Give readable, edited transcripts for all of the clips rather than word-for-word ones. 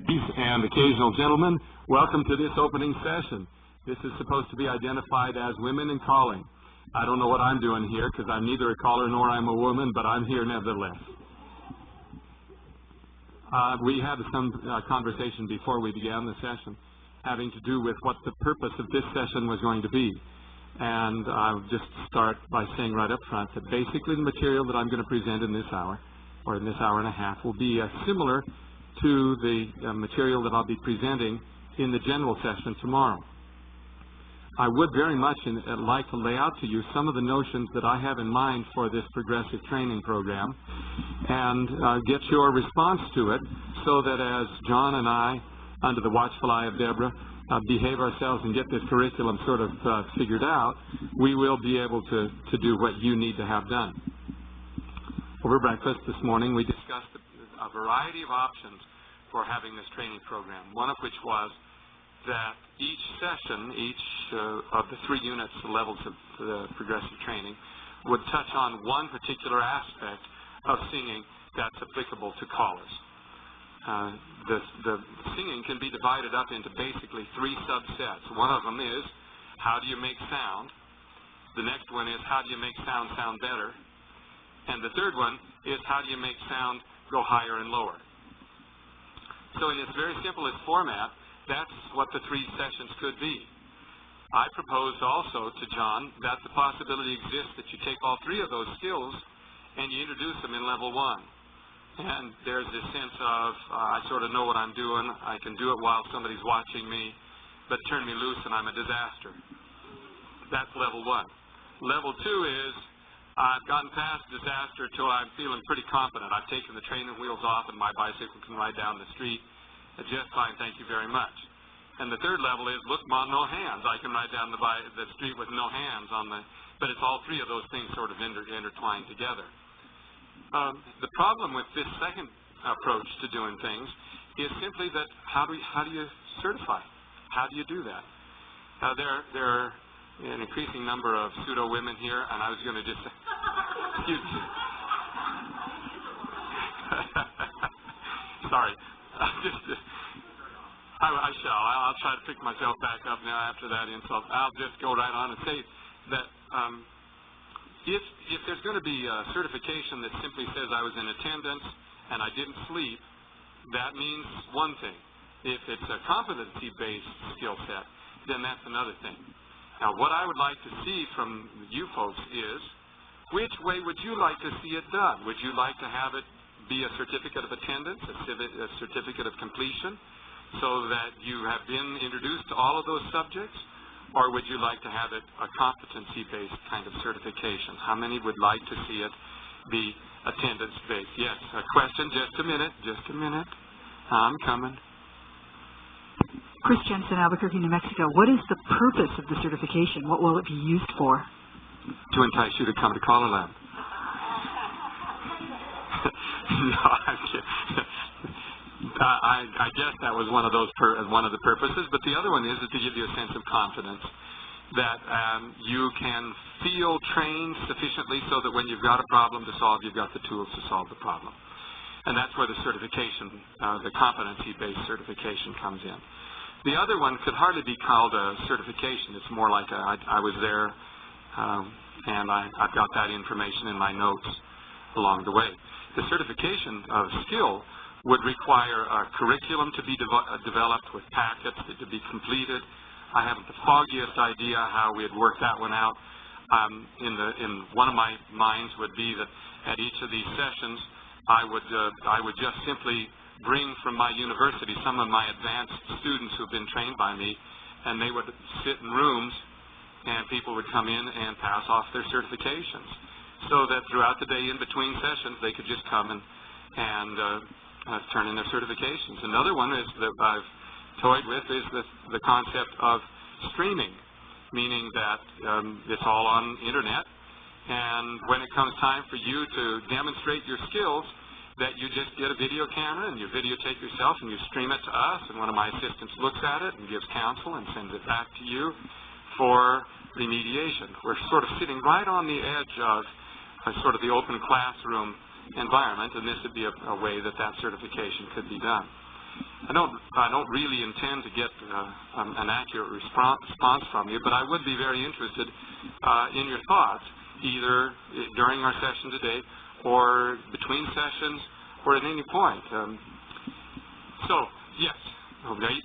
and occasional gentlemen, welcome to this opening session. This is supposed to be identified as Women in Calling. I don't know what I'm doing here because I'm neither a caller nor I'm a woman, but I'm here nevertheless. We had some conversation before we began the session having to do with what the purpose of this session was going to be. And I'll just start by saying right up front that basically the material that I'm going to present in this hour, or in this hour and a half, will be similar to the material that I'll be presenting in the general session tomorrow. I would very much like to lay out to you some of the notions that I have in mind for this progressive training program and get your response to it so that as John and I, under the watchful eye of Deborah, behave ourselves and get this curriculum sort of figured out, we will be able to do what you need to have done. Over breakfast this morning, we discussed a variety of options for having this training program, one of which was that each session, each of the 3 units, the levels of the progressive training, would touch on one particular aspect of singing that's applicable to callers. The singing can be divided up into basically 3 subsets. One of them is, how do you make sound? The next one is, how do you make sound better? And the third one is, how do you make sound go higher and lower? So in its very simplest format, that's what the 3 sessions could be. I proposed also to John that the possibility exists that you take all 3 of those skills and you introduce them in level 1. And there's this sense of, I sort of know what I'm doing, I can do it while somebody's watching me, but turn me loose and I'm a disaster. That's level 1. Level 2 is, I've gotten past disaster till I'm feeling pretty confident. I've taken the training wheels off and my bicycle can ride down the street just fine, thank you very much. And the third level is, look, Mom, no hands. I can ride down the street with no hands on the, but it's all 3 of those things sort of intertwined together. The problem with this second approach to doing things is simply that how do you certify? How do you do that? There are an increasing number of pseudo women here, and I was going to just excuse me. Sorry. I shall. I'll try to pick myself back up now after that insult. I'll just go right on and say that if there's going to be a certification that simply says I was in attendance and I didn't sleep, that means one thing. If it's a competency-based skill set, then that's another thing. Now, what I would like to see from you folks is, which way would you like to see it done? Would you like to have it be a certificate of attendance, a certificate of completion, so that you have been introduced to all of those subjects? Or would you like to have it a competency-based kind of certification? How many would like to see it be attendance-based? Yes, a question, just a minute. I'm coming. Chris Jensen, Albuquerque, New Mexico. What is the purpose of the certification? What will it be used for? To entice you to come to CALLERLAB. No, I'm kidding. I guess that was one of the purposes, but the other one is to give you a sense of confidence that you can feel trained sufficiently so that when you've got a problem to solve, you've got the tools to solve the problem. And that's where the certification, the competency-based certification comes in. The other one could hardly be called a certification. It's more like I was there and I've got that information in my notes along the way. The certification of skill would require a curriculum to be developed with packets to be completed. I haven't the foggiest idea how we'd work that one out. In one of my minds would be that at each of these sessions, I would just simply bring from my university some of my advanced students who've been trained by me, and they would sit in rooms, and people would come in and pass off their certifications, so that throughout the day in between sessions, they could just come and turn in their certifications. Another one is that I've toyed with is the concept of streaming, meaning that it's all on internet, and when it comes time for you to demonstrate your skills, that you just get a video camera and you videotape yourself and you stream it to us, and one of my assistants looks at it and gives counsel and sends it back to you for remediation. We're sort of sitting right on the edge of sort of the open classroom environment, and this would be a way that certification could be done. I don't really intend to get an accurate response from you, but I would be very interested in your thoughts, either during our session today or between sessions or at any point. So, yes. Okay.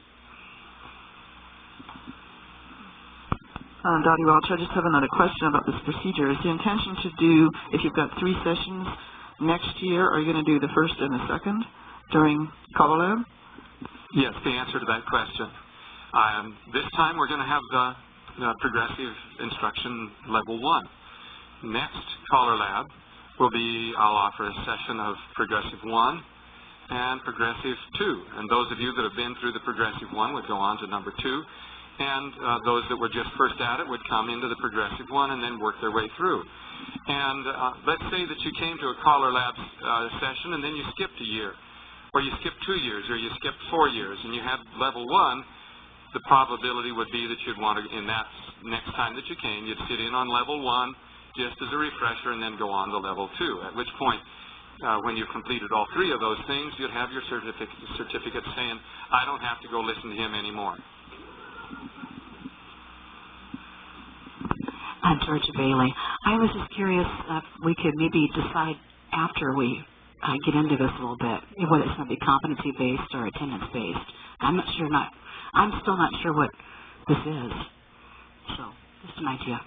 Dottie Welch, I just have another question about this procedure. Is the intention to do, if you've got 3 sessions next year, are you going to do the first and the second during CALLERLAB? Yes, the answer to that question. This time we're going to have the progressive instruction level 1. Next CALLERLAB will be, I'll offer a session of progressive 1 and progressive 2. And those of you that have been through the progressive 1 would go on to number 2. And those that were just first at it would come into the progressive 1 and then work their way through. And let's say that you came to a CALLERLAB session and then you skipped a year, or you skipped 2 years, or you skipped 4 years, and you had level 1, the probability would be that you'd want to, in that next time that you came, you'd sit in on level 1 just as a refresher and then go on to level 2, at which point, when you've completed all 3 of those things, you'd have your certificate saying, I don't have to go listen to him anymore. I'm Georgia Bailey. I was just curious if we could maybe decide after we get into this a little bit, whether it's going to be competency-based or attendance-based. I'm still not sure what this is. So, just an idea.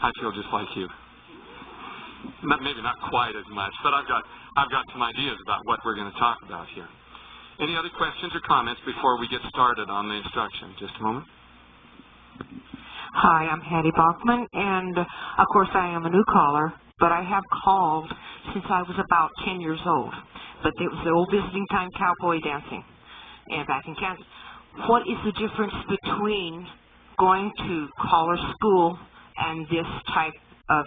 I feel just like you. Maybe not quite as much, but I've got some ideas about what we're going to talk about here. Any other questions or comments before we get started on the instruction? Just a moment. Hi, I'm Hattie Bachman, and of course I am a new caller, but I have called since I was about 10 years old. But it was the old visiting time cowboy dancing, and back in Kansas. What is the difference between going to caller school and this type of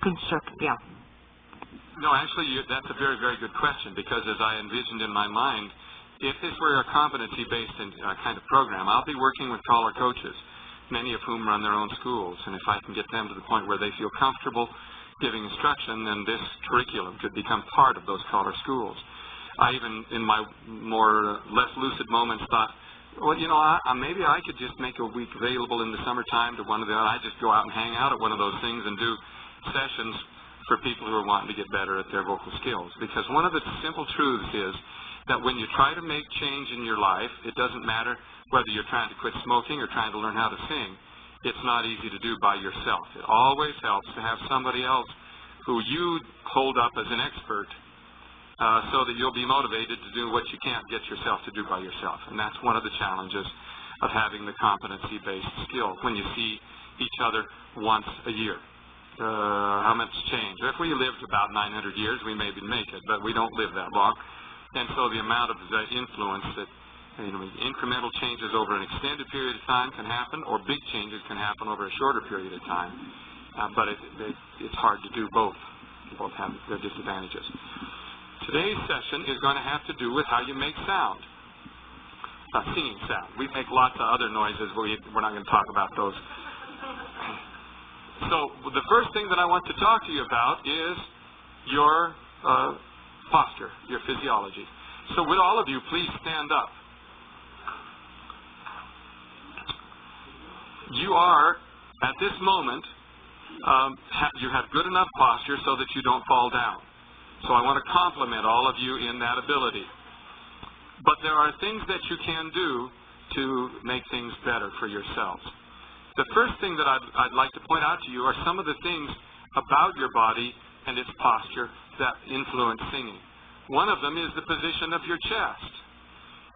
construction? Yeah. No, actually, that's a very, very good question, because as I envisioned in my mind, if this were a competency-based kind of program, I'll be working with caller coaches, many of whom run their own schools. And if I can get them to the point where they feel comfortable giving instruction, then this curriculum could become part of those caller schools. I even, in my more less lucid moments, thought, well, you know, maybe I could just make a week available in the summertime to one of the, I just go out and hang out at one of those things and do sessions for people who are wanting to get better at their vocal skills. Because one of the simple truths is that when you try to make change in your life, it doesn't matter whether you're trying to quit smoking or trying to learn how to sing. It's not easy to do by yourself. It always helps to have somebody else who you hold up as an expert so that you'll be motivated to do what you can't get yourself to do by yourself. And that's one of the challenges of having the competency-based skill when you see each other once a year. How much change? If we lived about 900 years, we maybe make it, but we don't live that long. And so the amount of the influence that, incremental changes over an extended period of time can happen, or big changes can happen over a shorter period of time. But it's hard to do both. Both have their disadvantages. Today's session is going to have to do with how you make sound, singing sound. We make lots of other noises, but we're not going to talk about those. So the first thing that I want to talk to you about is your posture, your physiology. So would all of you please stand up? You are, at this moment, you have good enough posture so that you don't fall down. So I want to compliment all of you in that ability. But there are things that you can do to make things better for yourselves. The first thing that I'd like to point out to you are some of the things about your body and its posture that influence singing. One of them is the position of your chest.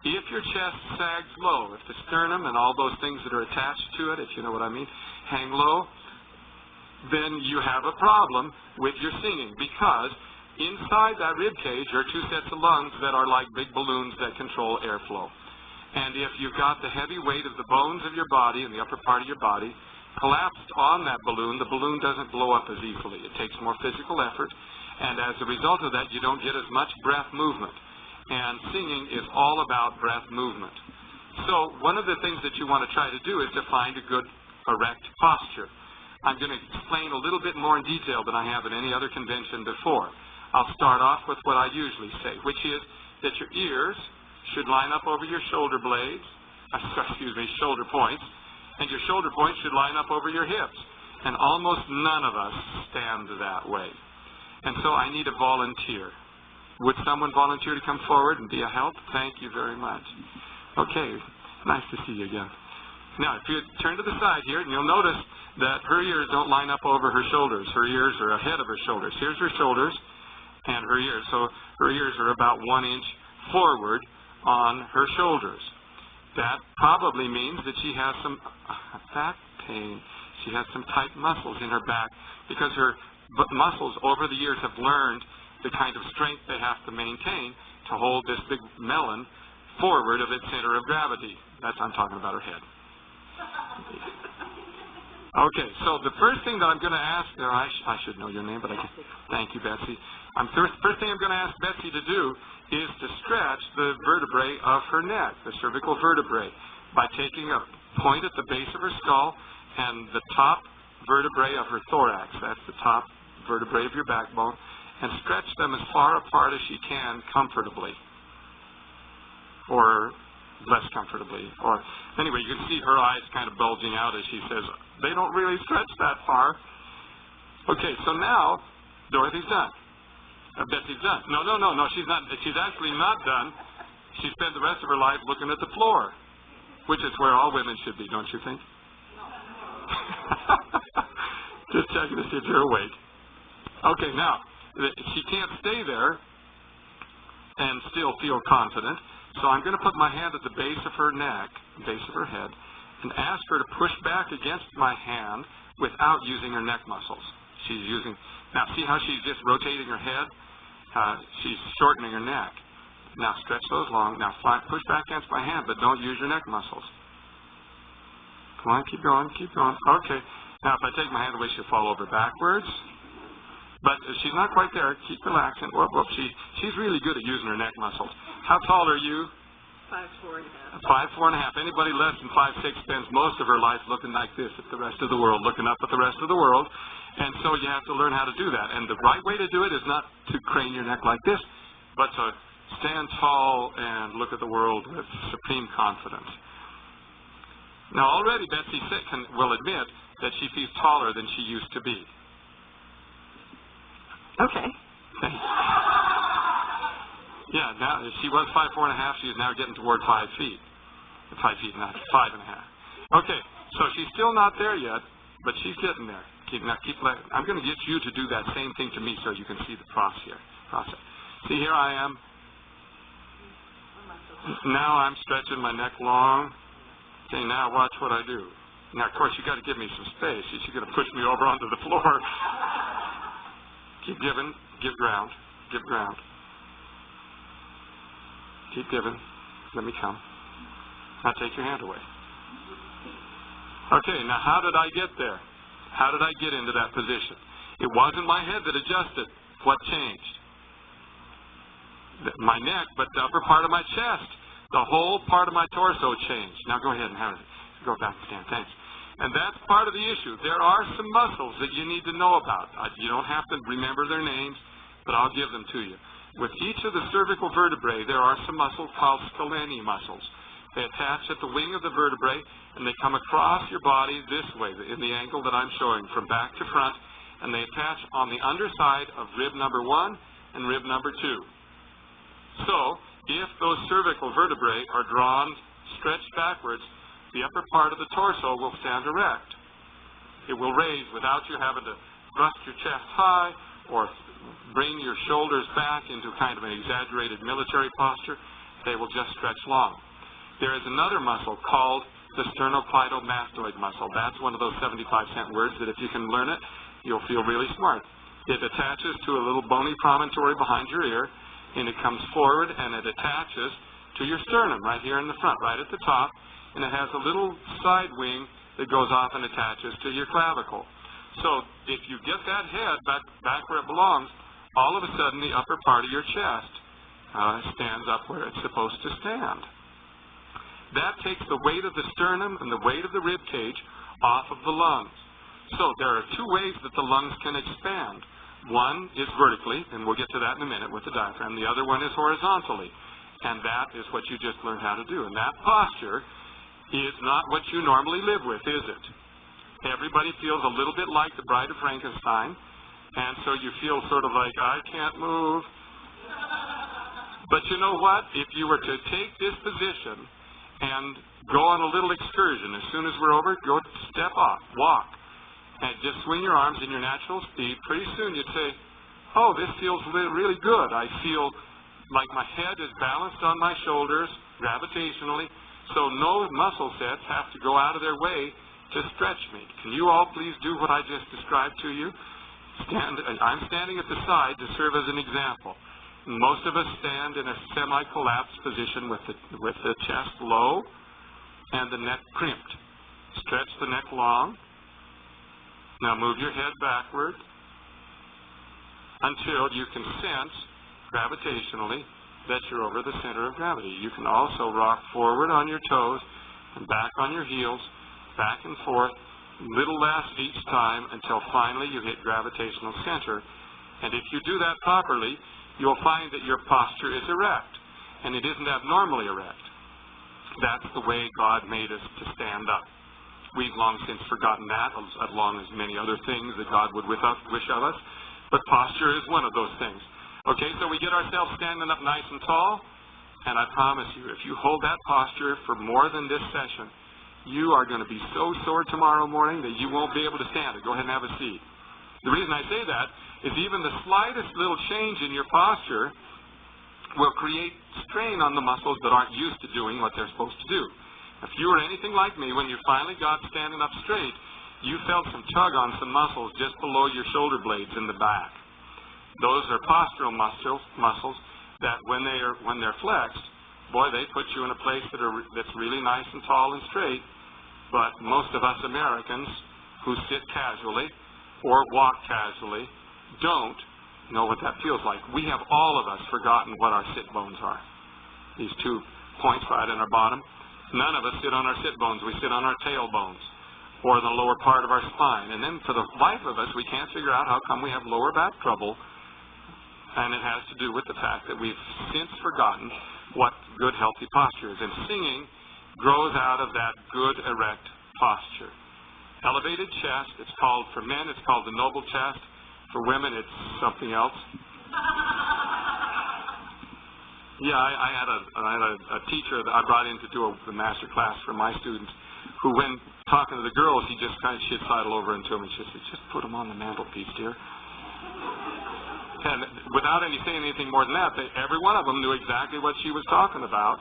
If your chest sags low, if the sternum and all those things that are attached to it, if you know what I mean, hang low, then you have a problem with your singing, because inside that rib cage are 2 sets of lungs that are like big balloons that control airflow. And if you've got the heavy weight of the bones of your body and the upper part of your body collapsed on that balloon, the balloon doesn't blow up as easily. It takes more physical effort, and as a result of that, you don't get as much breath movement. And singing is all about breath movement. So one of the things that you want to try to do is to find a good erect posture. I'm going to explain a little bit more in detail than I have at any other convention before. I'll start off with what I usually say, which is that your ears should line up over your shoulder blades, shoulder points, and your shoulder points should line up over your hips. And almost none of us stand that way. And so I need a volunteer. Would someone volunteer to come forward and be a help? Thank you very much. Okay, nice to see you again. Now, if you turn to the side here, and you'll notice that her ears don't line up over her shoulders. Her ears are ahead of her shoulders. Here's her shoulders and her ears. So her ears are about 1 inch forward on her shoulders. That probably means that she has some back pain. She has some tight muscles in her back because her muscles over the years have learned the kind of strength they have to maintain to hold this big melon forward of its center of gravity. That's I'm talking about her head. Okay, so the first thing that I'm going to ask her, I should know your name, but I can't. Thank you, Betsy. First thing I'm going to ask Betsy to do is to stretch the vertebrae of her neck, the cervical vertebrae, by taking a point at the base of her skull and the top vertebrae of her thorax. That's the top vertebrae of your backbone, and stretch them as far apart as she can comfortably, or less comfortably. Or anyway, you can see her eyes kind of bulging out as she says, they don't really stretch that far. Okay, so now Dorothy's done. Betsy's done. No, she's not. She's actually not done. She spent the rest of her life looking at the floor, which is where all women should be, don't you think? Just checking to see if you're awake. Okay, now, she can't stay there and still feel confident, so I'm going to put my hand at the base of her neck, base of her head, and ask her to push back against my hand without using her neck muscles. She's using, now see how she's just rotating her head? She's shortening her neck. Now stretch those long. Now push back against my hand, but don't use your neck muscles. Come on, keep going, keep going. Okay. Now if I take my hand away, she'll fall over backwards. But she's not quite there. Keep relaxing. Whoop. She's really good at using her neck muscles. How tall are you? 5'4.5". 5'4.5". Anybody less than 5'6" spends most of her life looking like this at the rest of the world, looking up at the rest of the world. And so you have to learn how to do that. And the right way to do it is not to crane your neck like this, but to stand tall and look at the world with supreme confidence. Now already Betsy will admit that she feels taller than she used to be. Okay. Yeah, now she was 5'4.5". She is now getting toward 5 feet. 5 feet, not 5.5. Okay, so she's still not there yet, but she's getting there. I'm going to get you to do that same thing to me so you can see the process. See, here I am. Now I'm stretching my neck long. Okay, now watch what I do. Now, of course, you got to give me some space. She's going to push me over onto the floor. Keep giving. Give ground. Give ground. Keep giving. Let me come. Now take your hand away. Okay, now how did I get there? How did I get into that position? It wasn't my head that adjusted. What changed? My neck, but the upper part of my chest. The whole part of my torso changed. Now go ahead and have it. Go back and stand. Thanks. And that's part of the issue. There are some muscles that you need to know about. You don't have to remember their names, but I'll give them to you. With each of the cervical vertebrae, there are some muscles called scalene muscles. They attach at the wing of the vertebrae, and they come across your body this way, in the angle that I'm showing, from back to front, and they attach on the underside of rib number 1 and rib number 2. So, if those cervical vertebrae are drawn, stretched backwards, the upper part of the torso will stand erect. It will raise without you having to thrust your chest high or bring your shoulders back into kind of an exaggerated military posture. They will just stretch long. There is another muscle called the sternocleidomastoid muscle. That's one of those 75-cent words that if you can learn it, you'll feel really smart. It attaches to a little bony promontory behind your ear, and it comes forward and it attaches to your sternum right here in the front, right at the top, and it has a little side wing that goes off and attaches to your clavicle. So if you get that head back where it belongs, all of a sudden the upper part of your chest stands up where it's supposed to stand. That takes the weight of the sternum and the weight of the rib cage off of the lungs. So there are 2 ways that the lungs can expand. One is vertically, and we'll get to that in a minute with the diaphragm. The other one is horizontally. And that is what you just learned how to do. And that posture is not what you normally live with, is it? Everybody feels a little bit like the Bride of Frankenstein, and so you feel sort of like, I can't move. But you know what? If you were to take this position and go on a little excursion, as soon as we're over, go step off, walk, and just swing your arms in your natural speed, pretty soon you'd say, oh, this feels really good. I feel like my head is balanced on my shoulders gravitationally, so no muscle sets have to go out of their way to stretch me. Can you all please do what I just described to you? I'm standing at the side to serve as an example. Most of us stand in a semi-collapsed position with the chest low and the neck crimped. Stretch the neck long. Now move your head backward until you can sense gravitationally that you're over the center of gravity. You can also rock forward on your toes and back on your heels, back and forth, little less each time until finally you hit gravitational center. And if you do that properly, you'll find that your posture is erect, and it isn't abnormally erect. That's the way God made us to stand up. We've long since forgotten that, along as many other things that God would wish of us, but posture is one of those things. Okay, so we get ourselves standing up nice and tall, and I promise you, if you hold that posture for more than this session, you are going to be so sore tomorrow morning that you won't be able to stand it. Go ahead and have a seat. The reason I say that is even the slightest little change in your posture will create strain on the muscles that aren't used to doing what they're supposed to do. If you were anything like me, when you finally got standing up straight, you felt some tug on some muscles just below your shoulder blades in the back. Those are postural muscles that when they're flexed, boy, they put you in a place that's really nice and tall and straight. But most of us Americans who sit casually or walk casually don't know what that feels like. We have all of us forgotten what our sit bones are. These two points right in our bottom. None of us sit on our sit bones. We sit on our tailbones or the lower part of our spine. And then for the life of us, we can't figure out how come we have lower back trouble. And it has to do with the fact that we've since forgotten what good, healthy posture is. And singing grows out of that good, erect posture. Elevated chest, it's called, for men, it's called the noble chest. For women, it's something else. Yeah, I had a teacher that I brought in to do the master class for my students, who when talking to the girls, he just kind of she'd sidle over into them and she'd say, just put them on the mantelpiece, dear. And without saying anything more than that, every one of them knew exactly what she was talking about.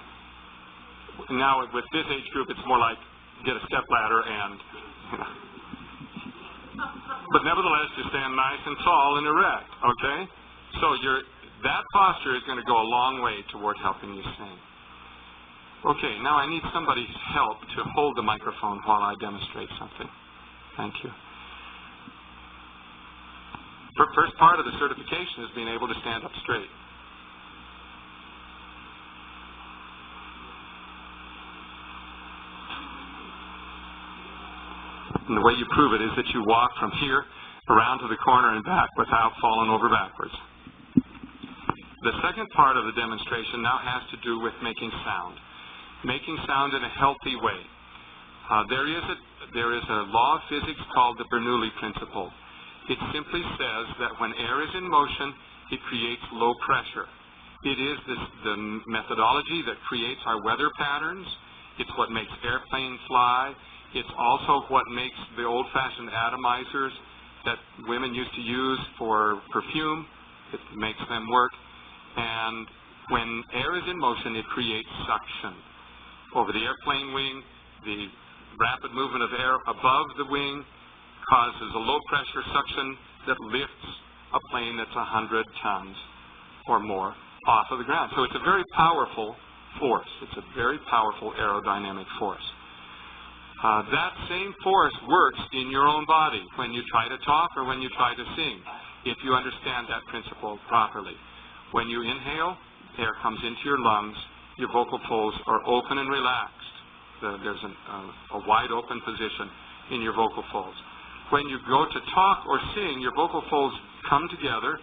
Now, with this age group, it's more like get a step ladder and, but nevertheless, you stand nice and tall and erect, okay? So that posture is going to go a long way toward helping you sing. Okay, now I need somebody's help to hold the microphone while I demonstrate something. Thank you. The first part of the certification is being able to stand up straight. And the way you prove it is that you walk from here around to the corner and back without falling over backwards. The second part of the demonstration now has to do with making sound. Making sound in a healthy way. There is a law of physics called the Bernoulli principle. It simply says that when air is in motion, it creates low pressure. It is the methodology that creates our weather patterns. It's what makes airplanes fly. It's also what makes the old-fashioned atomizers that women used to use for perfume. It makes them work. And when air is in motion, it creates suction. Over the airplane wing, the rapid movement of air above the wing causes a low-pressure suction that lifts a plane that's 100 tons or more off of the ground. So it's a very powerful force. It's a very powerful aerodynamic force. That same force works in your own body when you try to talk or when you try to sing, if you understand that principle properly. When you inhale, air comes into your lungs, your vocal folds are open and relaxed. There's a wide open position in your vocal folds. When you go to talk or sing, your vocal folds come together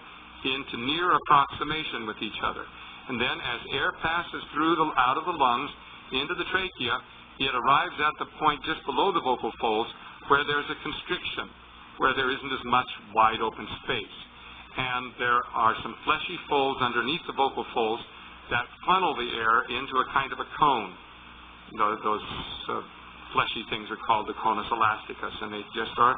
into near approximation with each other. And then as air passes through out of the lungs into the trachea, it arrives at the point just below the vocal folds where there's a constriction, where there isn't as much wide open space. And there are some fleshy folds underneath the vocal folds that funnel the air into a kind of a cone. Those fleshy things are called the conus elasticus, and they just are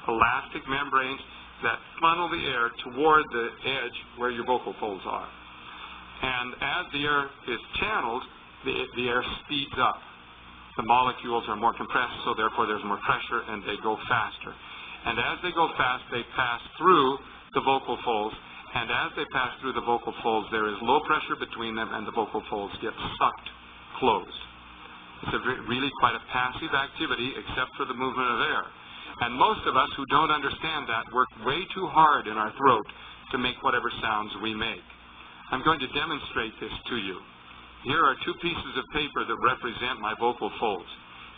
elastic membranes that funnel the air toward the edge where your vocal folds are. And as the air is channeled, the air speeds up. The molecules are more compressed, so therefore there's more pressure, and they go faster. And as they go fast, they pass through the vocal folds, and as they pass through the vocal folds, there is low pressure between them, and the vocal folds get sucked closed. It's really quite a passive activity, except for the movement of air. And most of us who don't understand that work way too hard in our throat to make whatever sounds we make. I'm going to demonstrate this to you. Here are two pieces of paper that represent my vocal folds.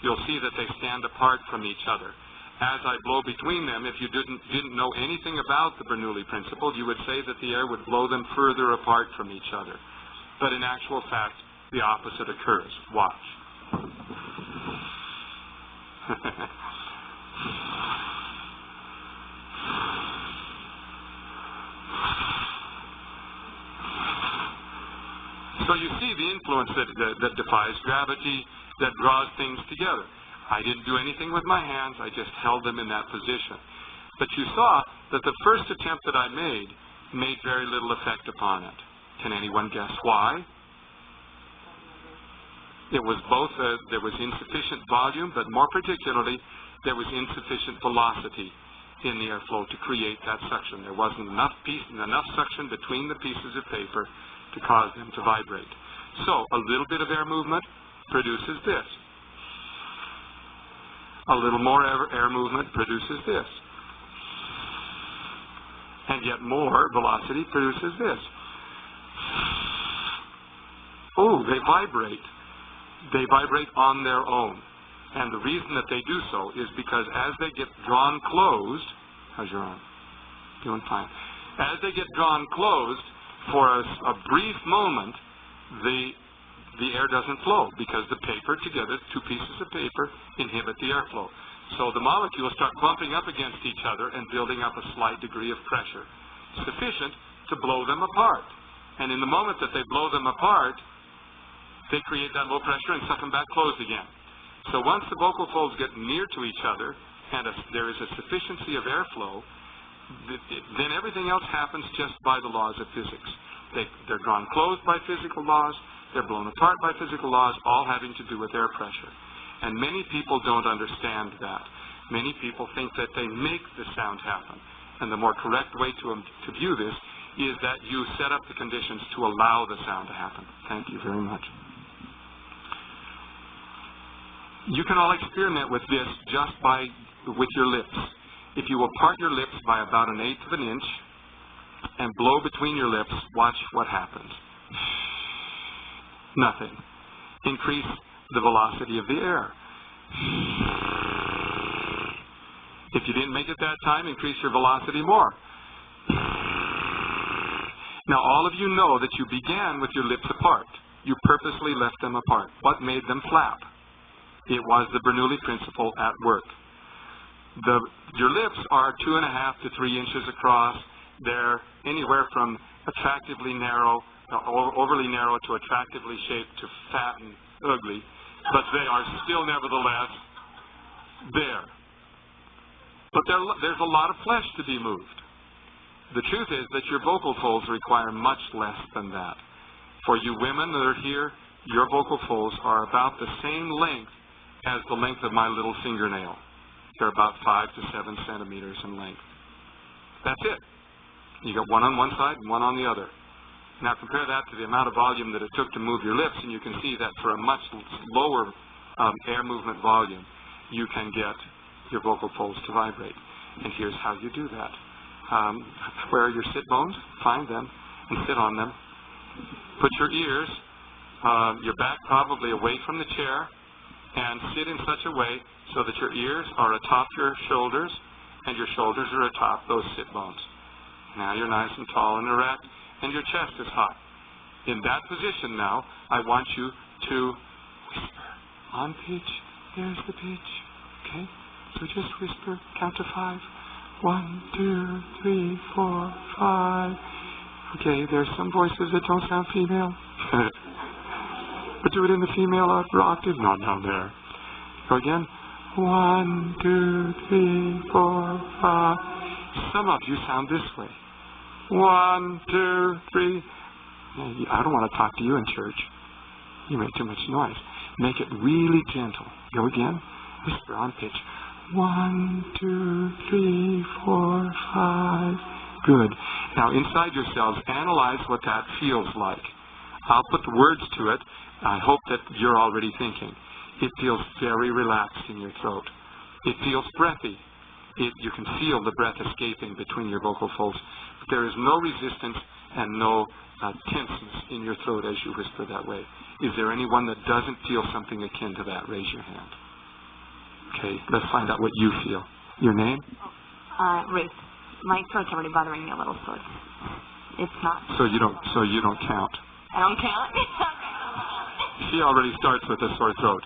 You'll see that they stand apart from each other. As I blow between them, if you didn't know anything about the Bernoulli principle, you would say that the air would blow them further apart from each other. But in actual fact, the opposite occurs. Watch. So you see the influence that defies gravity, that draws things together. I didn't do anything with my hands, I just held them in that position. But you saw that the first attempt that I made very little effect upon it. Can anyone guess why? It was both, there was insufficient volume, but more particularly, there was insufficient velocity in the airflow to create that suction. There wasn't enough suction between the pieces of paper to cause them to vibrate. So, a little bit of air movement produces this. A little more air movement produces this. And yet more velocity produces this. Oh, they vibrate. They vibrate on their own. And the reason that they do so is because as they get drawn closed, how's your arm? Doing fine. As they get drawn closed, for a brief moment, the air doesn't flow because the paper together, two pieces of paper, inhibit the airflow. So the molecules start bumping up against each other and building up a slight degree of pressure, sufficient to blow them apart. And in the moment that they blow them apart, they create that low pressure and suck them back closed again. So once the vocal folds get near to each other and there is a sufficiency of airflow, then everything else happens just by the laws of physics. They're drawn closed by physical laws, they're blown apart by physical laws, all having to do with air pressure. And many people don't understand that. Many people think that they make the sound happen. And the more correct way to view this is that you set up the conditions to allow the sound to happen. Thank you very much. You can all experiment with this just with your lips. If you will part your lips by about 1/8 of an inch and blow between your lips, watch what happens. Nothing. Increase the velocity of the air. If you didn't make it that time, increase your velocity more. Now, all of you know that you began with your lips apart. You purposely left them apart. What made them flap? It was the Bernoulli principle at work. Your lips are 2.5 to 3 inches across. They're anywhere from attractively narrow, overly narrow to attractively shaped to fat and ugly, but they are still nevertheless there. But there's a lot of flesh to be moved. The truth is that your vocal folds require much less than that. For you women that are here, your vocal folds are about the same length as the length of my little fingernail. They're about 5 to 7 centimeters in length. That's it. You got one on one side and one on the other. Now compare that to the amount of volume that it took to move your lips, and you can see that for a much lower air movement volume, you can get your vocal folds to vibrate. And here's how you do that. Where are your sit bones? Find them and sit on them. Put your ears, your back probably away from the chair, and sit in such a way so that your ears are atop your shoulders and your shoulders are atop those sit bones. Now you're nice and tall and erect and your chest is hot. In that position now, I want you to whisper on pitch. There's the pitch. Okay? So just whisper, count to 5. 1, 2, 3, 4, 5. Okay, there's some voices that don't sound female. But do it in the female octave. No, down there. Go again. 1, 2, 3, 4, 5. Some of you sound this way. 1, 2, 3. I don't want to talk to you in church. You make too much noise. Make it really gentle. Go again. Whisper on pitch. 1, 2, 3, 4, 5. Good. Now, inside yourselves, analyze what that feels like. I'll put the words to it. I hope that you're already thinking. It feels very relaxed in your throat. It feels breathy. You can feel the breath escaping between your vocal folds. But there is no resistance and no tenseness in your throat as you whisper that way. Is there anyone that doesn't feel something akin to that? Raise your hand. Okay, let's find out what you feel. Your name? Ruth. My throat's already bothering me a little, so it's not. So you don't count. I don't count. She already starts with a sore throat.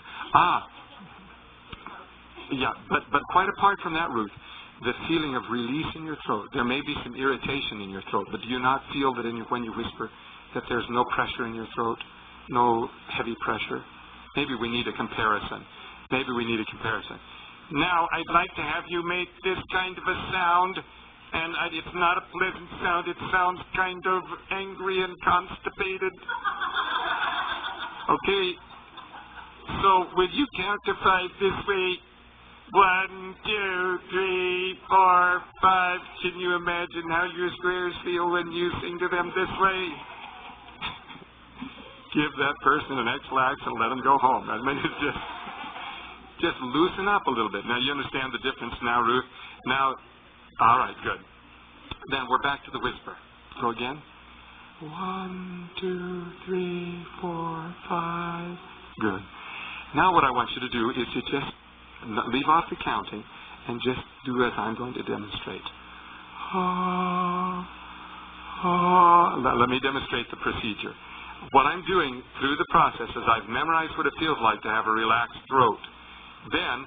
Yeah, but quite apart from that, Ruth, the feeling of release in your throat. There may be some irritation in your throat, but do you not feel that when you whisper that there's no pressure in your throat, no heavy pressure? Maybe we need a comparison. Now, I'd like to have you make this kind of a sound, and it's not a pleasant sound. It sounds kind of angry and constipated. Okay, so will you count to 5 this way? 1, 2, 3, 4, 5. Can you imagine how your squares feel when you sing to them this way? Give that person an X-lax and let them go home. I mean, it's just loosen up a little bit. Now, you understand the difference now, Ruth? Now, all right, good. Then we're back to the whisper. Go again. 1, 2, 3, 4, 5. Good. Now what I want you to do is to just leave off the counting and just do as I'm going to demonstrate. Let me demonstrate the procedure. What I'm doing through the process is I've memorized what it feels like to have a relaxed throat. Then,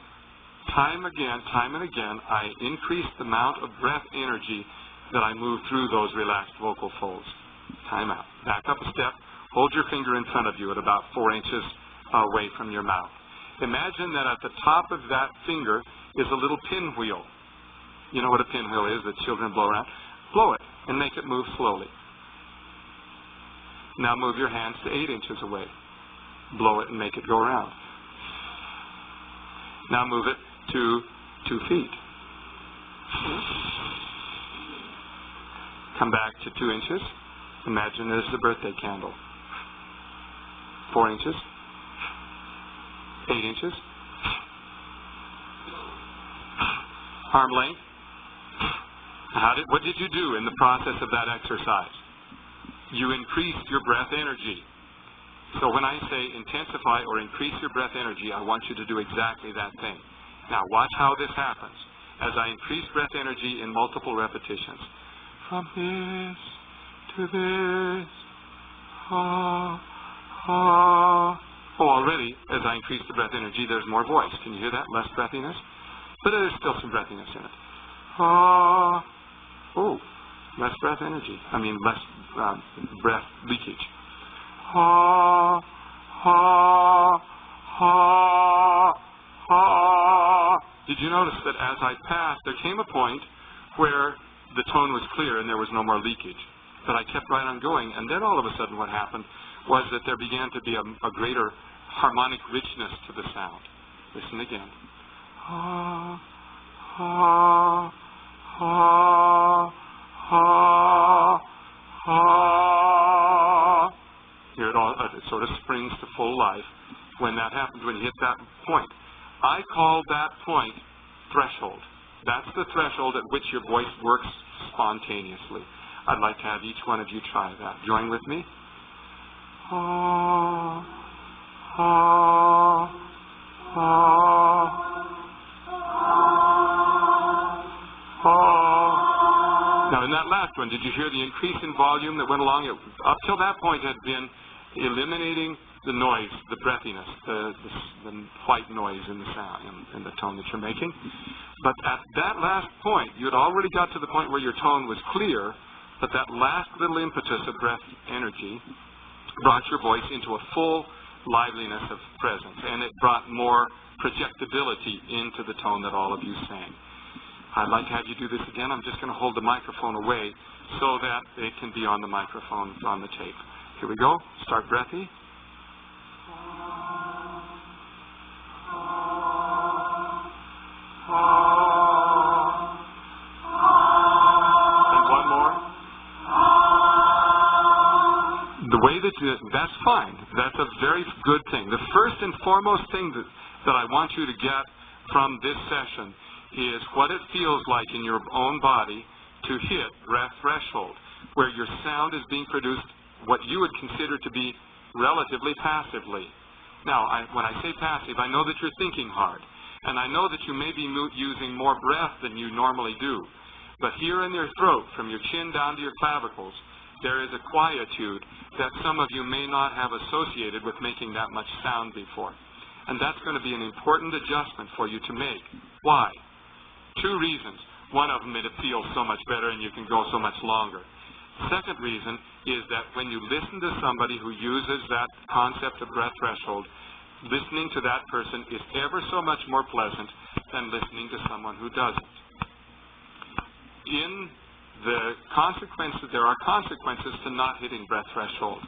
time and again, I increase the amount of breath energy that I move through those relaxed vocal folds. Time out. Back up a step. Hold your finger in front of you at about 4 inches away from your mouth. Imagine that at the top of that finger is a little pinwheel. You know what a pinwheel is that children blow around? Blow it and make it move slowly. Now move your hands to 8 inches away. Blow it and make it go around. Now move it to 2 feet. Come back to 2 inches. Imagine there's the birthday candle. 4 inches. 8 inches. Arm length. What did you do in the process of that exercise? You increased your breath energy. So when I say intensify or increase your breath energy, I want you to do exactly that thing. Now watch how this happens as I increase breath energy in multiple repetitions. From this to this. Already, as I increase the breath energy, there's more voice. Can you hear that? Less breathiness? But there's still some breathiness in it. Less breath energy. Less breath leakage. Did you notice that as I passed, there came a point where the tone was clear and there was no more leakage? But I kept right on going, and then all of a sudden what happened was that there began to be a greater harmonic richness to the sound. Listen again. Here it sort of springs to full life when that happens, when you hit that point. I call that point threshold. That's the threshold at which your voice works spontaneously. I'd like to have each one of you try that. Join with me. Now, in that that last one, did you hear the increase in volume that went along? Up till that point had been eliminating the noise, the breathiness, the white noise in the sound, in the tone that you're making. But at that last point, you had already got to the point where your tone was clear, but that last little impetus of breath energy brought your voice into a full liveliness of presence, and it brought more projectability into the tone that all of you sang. I'd like to have you do this again. I'm just going to hold the microphone away so that it can be on the microphone on the tape. Here we go. Start breathy. And one more. The way that that's fine. That's a very good thing. The first and foremost thing that I want you to get from this session is what it feels like in your own body to hit breath threshold, where your sound is being produced what you would consider to be relatively passively. Now, when I say passive, I know that you're thinking hard, and I know that you may be using more breath than you normally do. But here in your throat, from your chin down to your clavicles, there is a quietude that some of you may not have associated with making that much sound before. And that's going to be an important adjustment for you to make. Why? Two reasons. One of them, it feels so much better and you can go so much longer. Second reason is that when you listen to somebody who uses that concept of breath threshold, listening to that person is ever so much more pleasant than listening to someone who doesn't. In the consequences, there are consequences to not hitting breath threshold.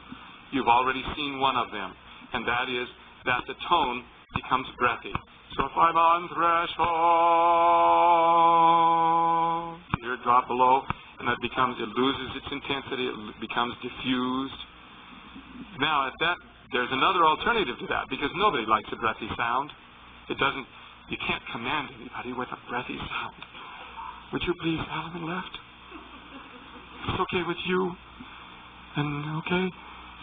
You've already seen one of them, and that is that the tone becomes breathy. So if I'm on threshold, here drop below, and it loses its intensity, it becomes diffused. Now, at that, there's another alternative to that, because nobody likes a breathy sound. You can't command anybody with a breathy sound. Would you please, Alan, left? It's okay with you? And okay?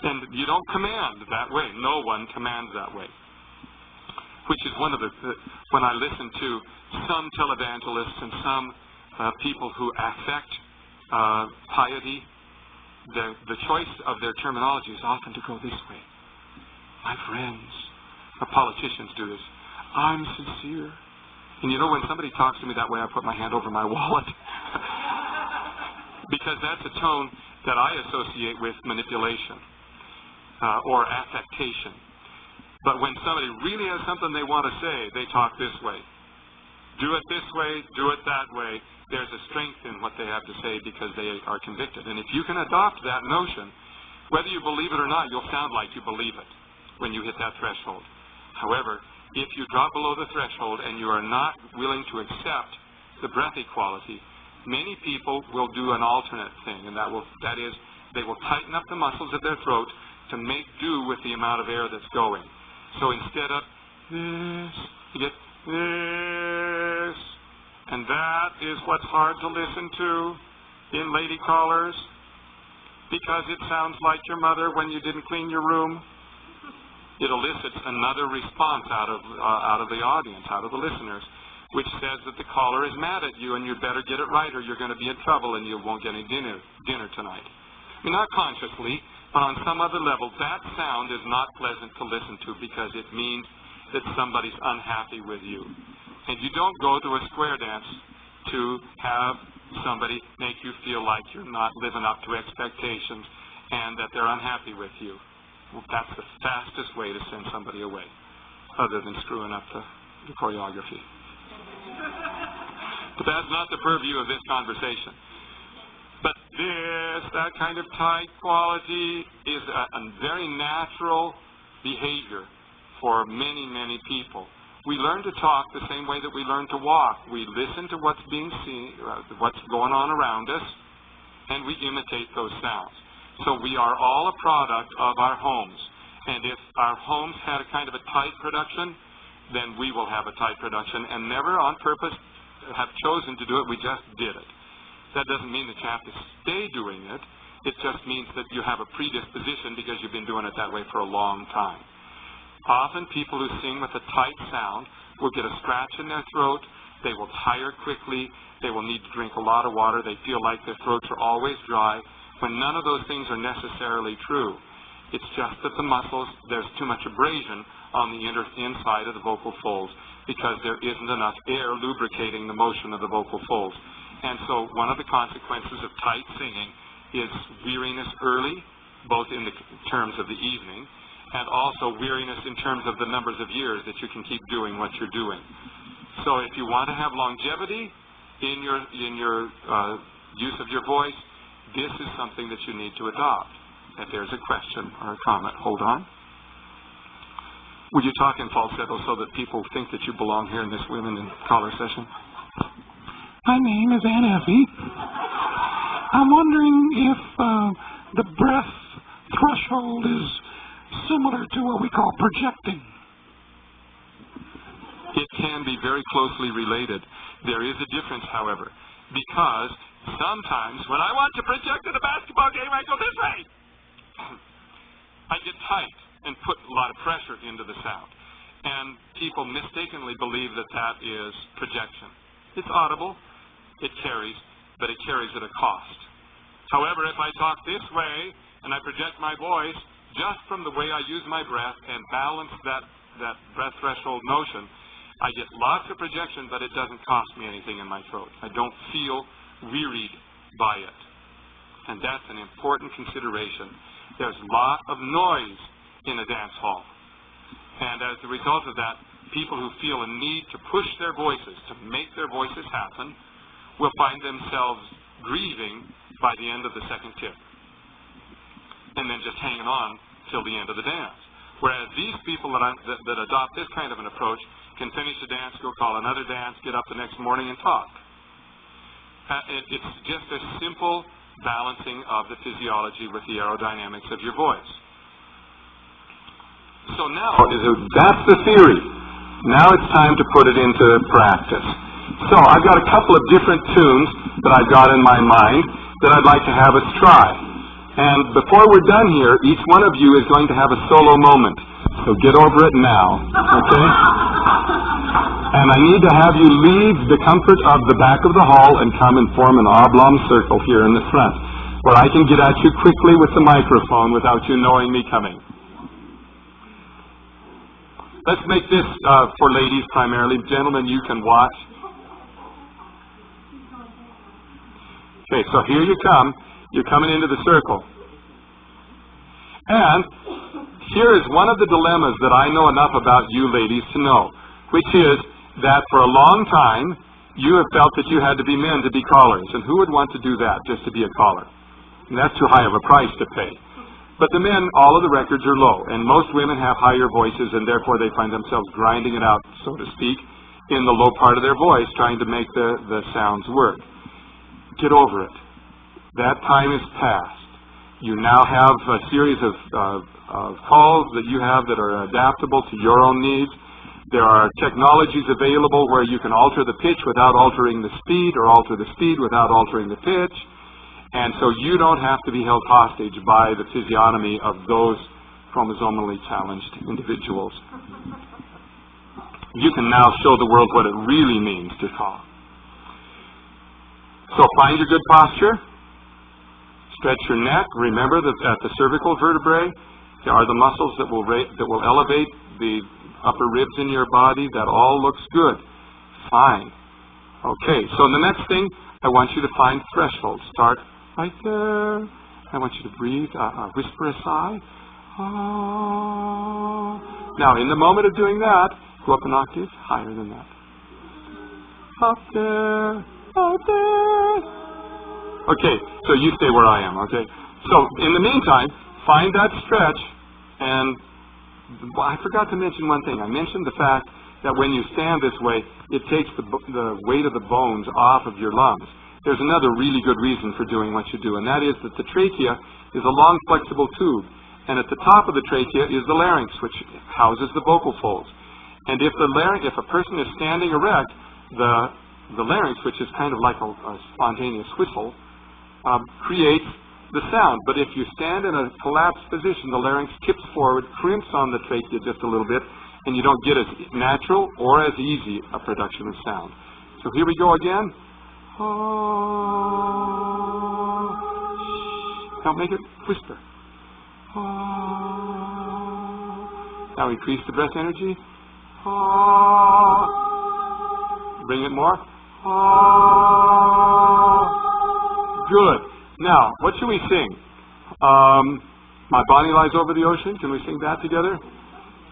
And you don't command that way. No one commands that way. Which is one of when I listen to some televangelists and some people who affect piety, the choice of their terminology is often to go this way. My friends, politicians do this. I'm sincere. And you know, when somebody talks to me that way, I put my hand over my wallet. Because that's a tone that I associate with manipulation or affectation. But when somebody really has something they want to say, they talk this way. Do it this way, do it that way. There's a strength in what they have to say because they are convicted. And if you can adopt that notion, whether you believe it or not, you'll sound like you believe it when you hit that threshold. However, if you drop below the threshold and you are not willing to accept the breathy quality, many people will do an alternate thing, and that is they will tighten up the muscles of their throat to make do with the amount of air that's going. So instead of this, you get this. And that is what's hard to listen to in lady callers, because it sounds like your mother when you didn't clean your room. It elicits another response out of the audience, out of the listeners, which says that the caller is mad at you and you better get it right or you're going to be in trouble and you won't get any dinner tonight. I mean, not consciously, but on some other level, that sound is not pleasant to listen to because it means that somebody's unhappy with you. And you don't go to a square dance to have somebody make you feel like you're not living up to expectations and that they're unhappy with you. Well, that's the fastest way to send somebody away, other than screwing up the choreography. But that's not the purview of this conversation. But that kind of tight quality is a very natural behavior for many, many people. We learn to talk the same way that we learn to walk. We listen to what's being seen, what's going on around us, and we imitate those sounds. So we are all a product of our homes. And if our homes had a kind of a tight production, then we will have a tight production and never on purpose have chosen to do it. We just did it. That doesn't mean that you have to stay doing it. It just means that you have a predisposition because you've been doing it that way for a long time. Often people who sing with a tight sound will get a scratch in their throat They will tire quickly. They will need to drink a lot of water. They feel like their throats are always dry, when none of those things are necessarily true. It's just that the muscles, there's too much abrasion on the inside of the vocal folds because there isn't enough air lubricating the motion of the vocal folds. And so one of the consequences of tight singing is weariness early, both in the terms of the evening, and also weariness in terms of the numbers of years that you can keep doing what you're doing. So if you want to have longevity in your use of your voice, this is something that you need to adopt. If there's a question or a comment, hold on. Would you talk in falsetto so that people think that you belong here in this women and caller session? My name is Aunt Effie. I'm wondering if the breath threshold is similar to what we call projecting. It can be very closely related. There is a difference, however, because sometimes when I want to project in a basketball game, I go this way. I get tight and put a lot of pressure into the sound. And people mistakenly believe that that is projection. It's audible, it carries, but it carries at a cost. However, if I talk this way and I project my voice just from the way I use my breath and balance that breath threshold notion, I get lots of projection, but it doesn't cost me anything in my throat. I don't feel wearied by it. And that's an important consideration. There's a lot of noise in a dance hall. And as a result of that, people who feel a need to push their voices, to make their voices happen, will find themselves grieving by the end of the second tip. And then just hanging on till the end of the dance. Whereas these people that adopt this kind of an approach can finish the dance, go call another dance, get up the next morning and talk. It's just a simple balancing of the physiology with the aerodynamics of your voice. So now, that's the theory. Now it's time to put it into practice. So I've got a couple of different tunes that I've got in my mind that I'd like to have us try. And before we're done here, each one of you is going to have a solo moment. So get over it now, okay? And I need to have you leave the comfort of the back of the hall and come and form an oblong circle here in the front, where I can get at you quickly with the microphone without you knowing me coming. Let's make this for ladies primarily. Gentlemen, you can watch. Okay, so here you come. You're coming into the circle. And here is one of the dilemmas that I know enough about you ladies to know, which is that for a long time, you have felt that you had to be men to be callers. And who would want to do that, just to be a caller? And that's too high of a price to pay. But the men, all of the records are low. And most women have higher voices, and therefore they find themselves grinding it out, so to speak, in the low part of their voice, trying to make the sounds work. Get over it. That time is past. You now have a series of calls that you have that are adaptable to your own needs. There are technologies available where you can alter the pitch without altering the speed, or alter the speed without altering the pitch. And so you don't have to be held hostage by the physiognomy of those chromosomally challenged individuals. You can now show the world what it really means to call. So find your good posture. Stretch your neck. Remember that at the cervical vertebrae there are the muscles that will elevate the upper ribs in your body. That all looks good. Fine. Okay, so the next thing, I want you to find thresholds. Start right there. I want you to breathe, whisper a sigh. Now, in the moment of doing that, go up an octave higher than that. Up there, up there. Okay, so you stay where I am, okay? So, in the meantime, find that stretch, and I forgot to mention one thing. I mentioned the fact that when you stand this way, it takes the weight of the bones off of your lungs. There's another really good reason for doing what you do, and that is that the trachea is a long, flexible tube, and at the top of the trachea is the larynx, which houses the vocal folds. And if a person is standing erect, the larynx, which is kind of like a spontaneous whistle, creates the sound. But if you stand in a collapsed position, the larynx tips forward, crimps on the trachea just a little bit, and you don't get as natural or as easy a production of sound. So here we go again. Don't make it whisper. Now increase the breath energy. Bring it more. Good. Now, what should we sing? My Bonnie Lies Over the Ocean. Can we sing that together?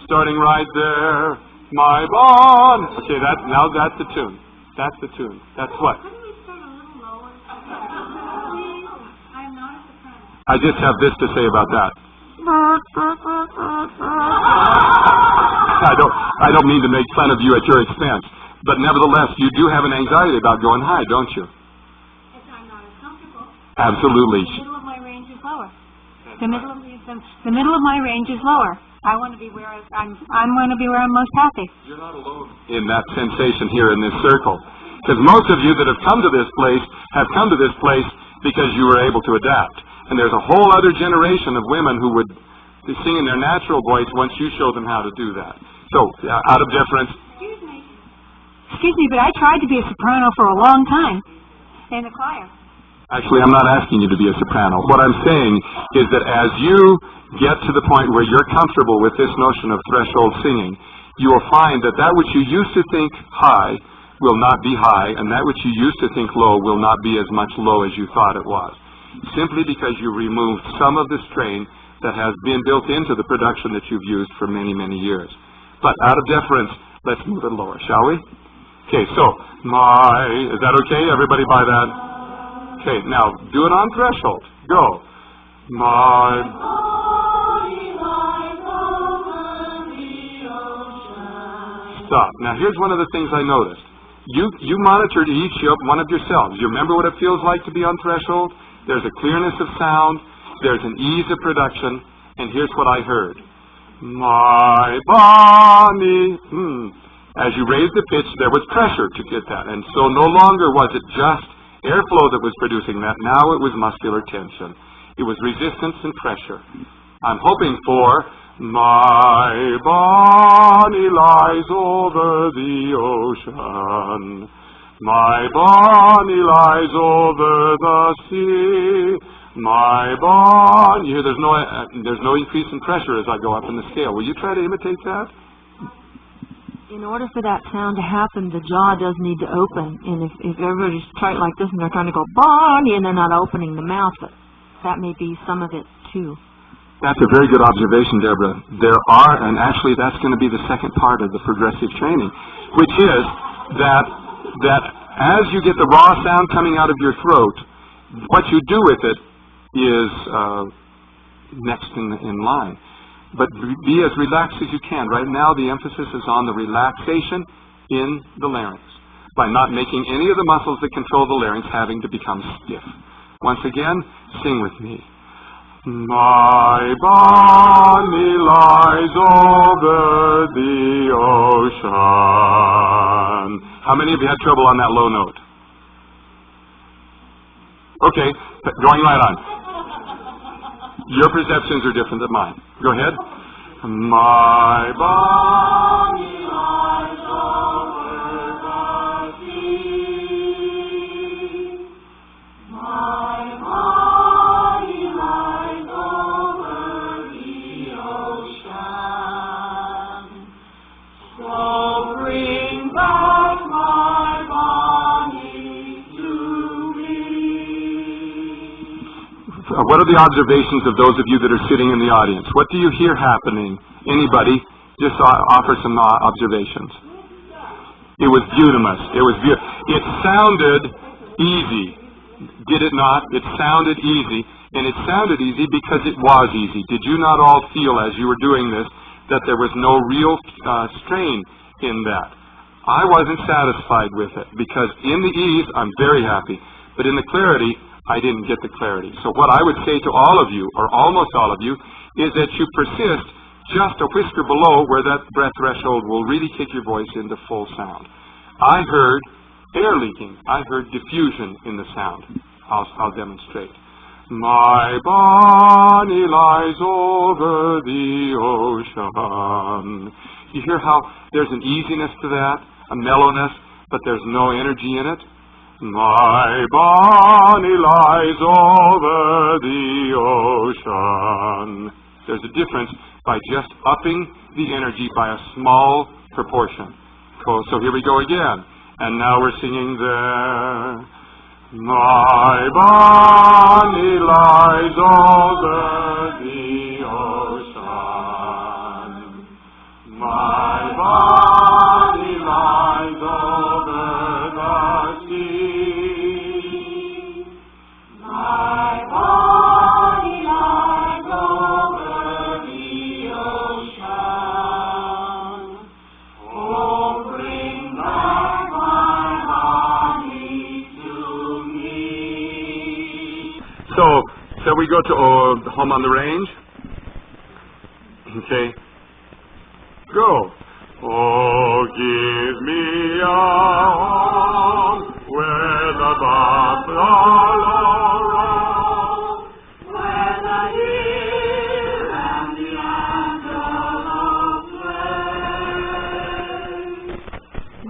Starting right there. My Bonnie. Okay, now that's the tune. That's the tune. That's what? Couldn't we start a little lower? I'm not a soprano. I just have this to say about that. I don't mean to make fun of you at your expense, but nevertheless, you do have an anxiety about going high, don't you? If I'm not as comfortable. Absolutely. The middle of my range is lower. The middle of my range is lower. I want to be where I'm going to be where I'm most happy. You're not alone in that sensation here in this circle, because most of you that have come to this place have come to this place because you were able to adapt. And there's a whole other generation of women who would sing in their natural voice once you show them how to do that. So, out of deference. Excuse me, but I tried to be a soprano for a long time in the choir. Actually, I'm not asking you to be a soprano. What I'm saying is that as you get to the point where you're comfortable with this notion of threshold singing, you will find that that which you used to think high will not be high, and that which you used to think low will not be as much low as you thought it was. Simply because you removed some of the strain that has been built into the production that you've used for many, many years. But out of deference, let's move it lower, shall we? Okay, so, is that okay? Everybody buy that? Okay, now, do it on threshold. Go. Stop. Now, here's one of the things I noticed. You monitored each one of yourselves. You remember what it feels like to be on threshold? There's a clearness of sound. There's an ease of production. And here's what I heard. My Bonnie. As you raised the pitch, there was pressure to get that. And so no longer was it just airflow that was producing that. Now it was muscular tension. It was resistance and pressure. I'm hoping for my Bonnie lies over the ocean. My Bonnie lies over the sea. My Bonnie. You hear there's no increase in pressure as I go up in the scale. Will you try to imitate that? In order for that sound to happen, the jaw does need to open. And if everybody's trying like this and they're trying to go Bonnie and they're not opening the mouth, that may be some of it too. That's a very good observation, Deborah. There are, and actually that's going to be the second part of the progressive training, which is that as you get the raw sound coming out of your throat, what you do with it is next in line. But be as relaxed as you can. Right now the emphasis is on the relaxation in the larynx by not making any of the muscles that control the larynx having to become stiff. Once again, sing with me. My Bonnie lies over the ocean. How many of you had trouble on that low note? Okay, going right on. Your perceptions are different than mine. Go ahead. My Bonnie lies over the sea. My Bonnie lies over the ocean. So bring back my Bonnie to me. What are the observations of those of you that are sitting in the audience? What do you hear happening? Anybody? Just offer some observations. It was beautimous. It sounded easy. Did it not? It sounded easy. And it sounded easy because it was easy. Did you not all feel as you were doing this that there was no real strain in that? I wasn't satisfied with it because in the ease, I'm very happy. But in the clarity, I didn't get the clarity. So what I would say to all of you, or almost all of you, is that you persist just a whisker below where that breath threshold will really kick your voice into full sound. I heard air leaking. I heard diffusion in the sound. I'll demonstrate. My Bonnie lies over the ocean. You hear how there's an easiness to that, a mellowness, but there's no energy in it. My Bonnie lies over the ocean. There's a difference by just upping the energy by a small proportion. Cool. So here we go again. And now we're singing there. My Bonnie lies over the ocean. My Bonnie lies over the sea. My Bonnie lies over the ocean. Oh, bring back my Bonnie to me. So, shall we go to Home on the Range? Okay. Go. Oh, give me a home where the buffalo roam, where the deer and the antelope play,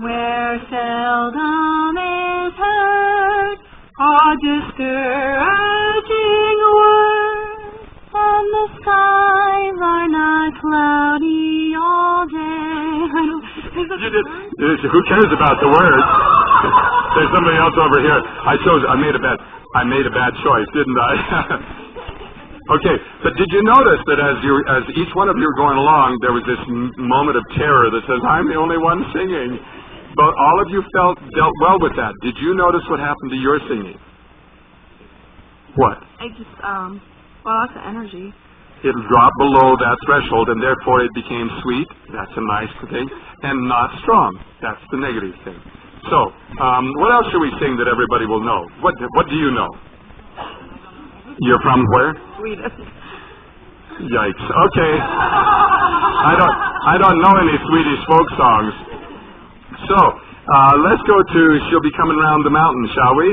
Where seldom is heard a discouraging word, and the skies are not cloudy all day. Who cares about the words? There's somebody else over here. I made a bad choice, didn't I? Okay, but did you notice that as each one of you were going along, there was this moment of terror that says, I'm the only one singing. But all of you dealt well with that. Did you notice what happened to your singing? What? I just, lots of energy. It dropped below that threshold, and therefore it became sweet. That's a nice thing. And not strong. That's the negative thing. So, what else should we sing that everybody will know? What do you know? You're from where? Sweden. Yikes. Okay. I don't know any Swedish folk songs. So, let's go to She'll Be Coming Round the Mountain, shall we?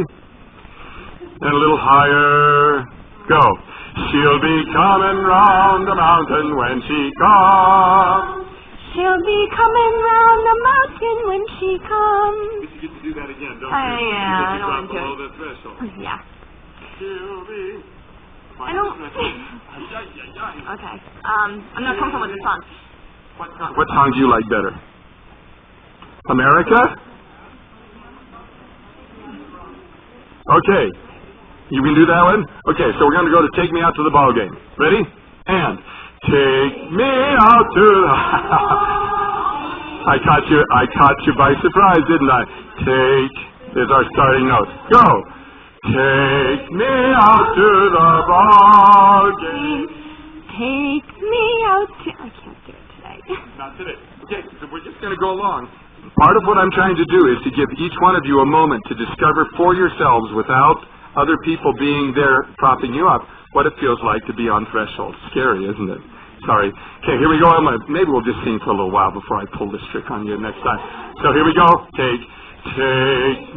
And a little higher. Go. She'll be coming round the mountain when she comes. She'll be coming round the mountain when she comes. You get to do that again, don't you? Yeah, I don't want to. Below the threshold. Yeah. She'll be... I don't... Okay. I'm not comfortable with the song. What song do you like better? America? Okay. You can do that one? Okay, so we're going to go to Take Me Out to the Ball Game. Ready? And take me out to the... I caught you by surprise, didn't I? There's our starting note. Go. Take me out to the ball game. Take me out to... I can't do it today. Not today. Okay, so we're just going to go along. Part of what I'm trying to do is to give each one of you a moment to discover for yourselves without other people being there propping you up what it feels like to be on threshold. Scary, isn't it? Sorry. Okay, here we go. Maybe we'll just sing for a little while before I pull this trick on you next time. So here we go. Take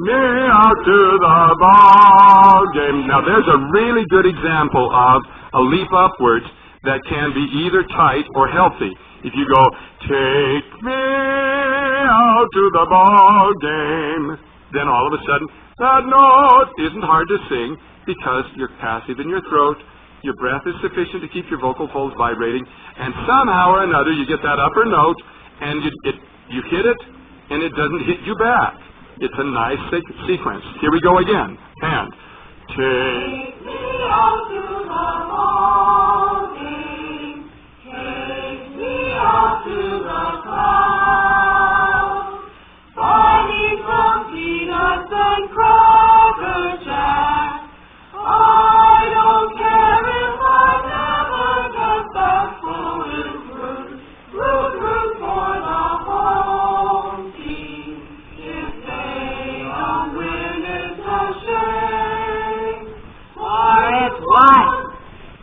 me out to the ball game. Now there's a really good example of a leap upwards that can be either tight or healthy. If you go, take me out to the ball game, then all of a sudden that note isn't hard to sing because you're passive in your throat, your breath is sufficient to keep your vocal folds vibrating, and somehow or another you get that upper note and you hit it and it doesn't hit you back. It's a nice sequence. Here we go again. And take me out to the ball game, take me out to the crowd, buy me some peanuts and Cracker Jack. I don't care if I never get back, so it's root for the home team. If they don't win, it's a shame. For it's 1,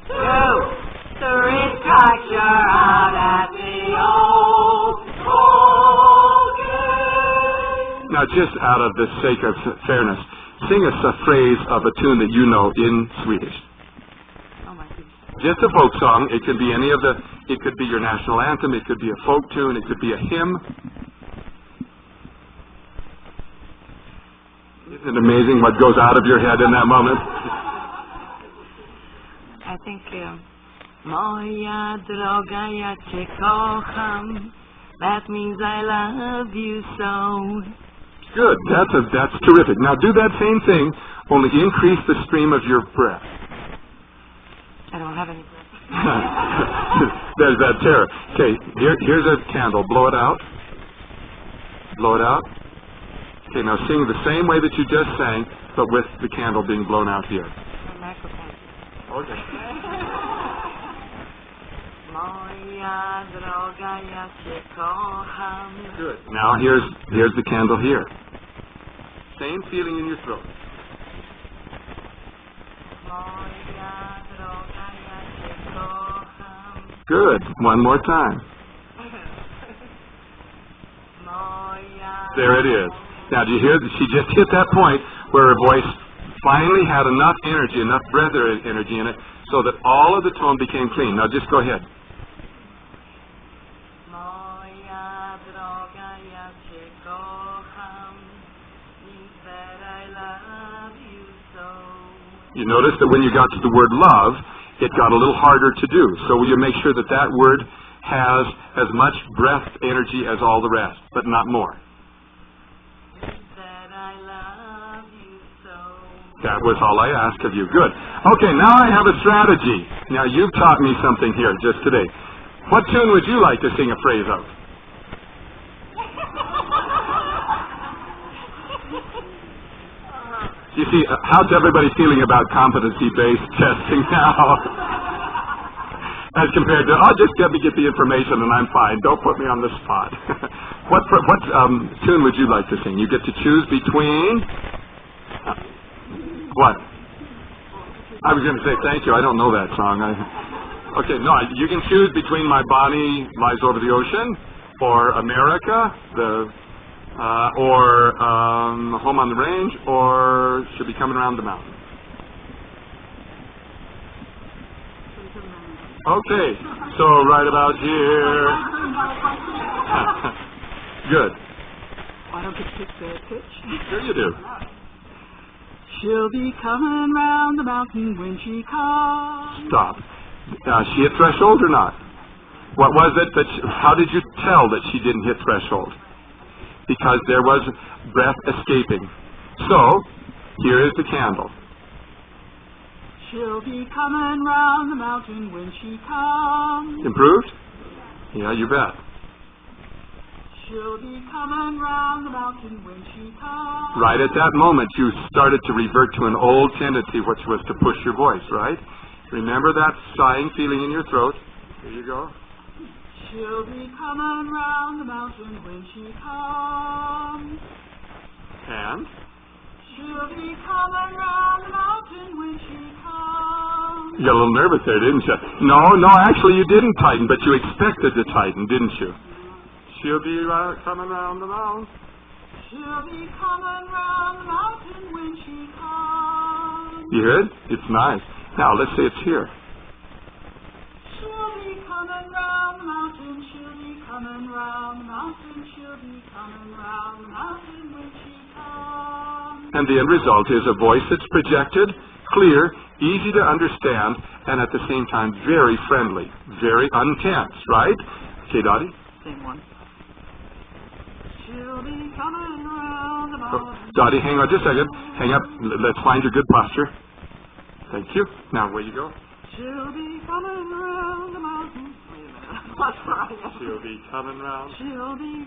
2, 3 strikes, you're out at the old game. Now, just out of the sake of fairness, sing us a phrase of a tune that you know in Swedish. Oh my goodness. Just a folk song. It could be any of it could be your national anthem, it could be a folk tune, it could be a hymn. Isn't it amazing what goes out of your head in that moment? I think, Moja droga, ja cię kocham. That means I love you so. Good. That's terrific. Now do that same thing, only increase the stream of your breath. I don't have any breath. There's that terror. Okay, here's a candle. Blow it out. Blow it out. Okay, now sing the same way that you just sang, but with the candle being blown out here. The microphone. Okay. Moja droga, ja cię kocham. Good. Now here's the candle here. Same feeling in your throat. Moja droga, ja cię kocham. Good. One more time. Moja. There it is. Now, do you hear? She just hit that point where her voice finally had enough energy, enough breath energy in it, so that all of the tone became clean. Now, just go ahead. Moja droga, ja cię kocham. Means that I love you so. You notice that when you got to the word love, it got a little harder to do. So will you make sure that that word has as much breath energy as all the rest, but not more? That was all I asked of you. Good. Okay, now I have a strategy. Now, you've taught me something here just today. What tune would you like to sing a phrase of? You see, how's everybody feeling about competency-based testing now? As compared to, oh, just let me get the information and I'm fine. Don't put me on the spot. What tune would you like to sing? You get to choose between... What? I was going to say thank you. I don't know that song. Okay, no, you can choose between My Bonnie Lies Over the Ocean or America, or Home on the Range, or She'll Be Coming Around the Mountain. Okay, so right about here. Good. I don't get to pick the pitch. Sure you do. She'll be coming round the mountain when she comes. Stop. She hit threshold or not? What was it that how did you tell that she didn't hit threshold? Because there was breath escaping. So, here is the candle. She'll be coming round the mountain when she comes. Improved? Yeah, you bet. She'll be coming round the mountain when she comes. Right at that moment, you started to revert to an old tendency, which was to push your voice, right? Remember that sighing feeling in your throat? Here you go. She'll be coming round the mountain when she comes. And? She'll be coming round the mountain when she comes. You got a little nervous there, didn't you? No, actually you didn't tighten, but you expected to tighten, didn't you? She'll be coming round the mountain. She'll be coming round the mountain when she comes. You heard? It's nice. Now, let's say it's here. She'll be coming round the mountain. She'll be coming round the mountain. She'll be coming round the mountain when she comes. And the end result is a voice that's projected, clear, easy to understand, and at the same time very friendly, very untense, right? Okay, Dottie? Same one. She'll be coming round the mountain. Dottie, hang on just a second. Hang up. Let's find your good posture. Thank you. Now, where you go? She'll be coming round the mountain. Wait a minute. What's right? She'll be coming round. She'll be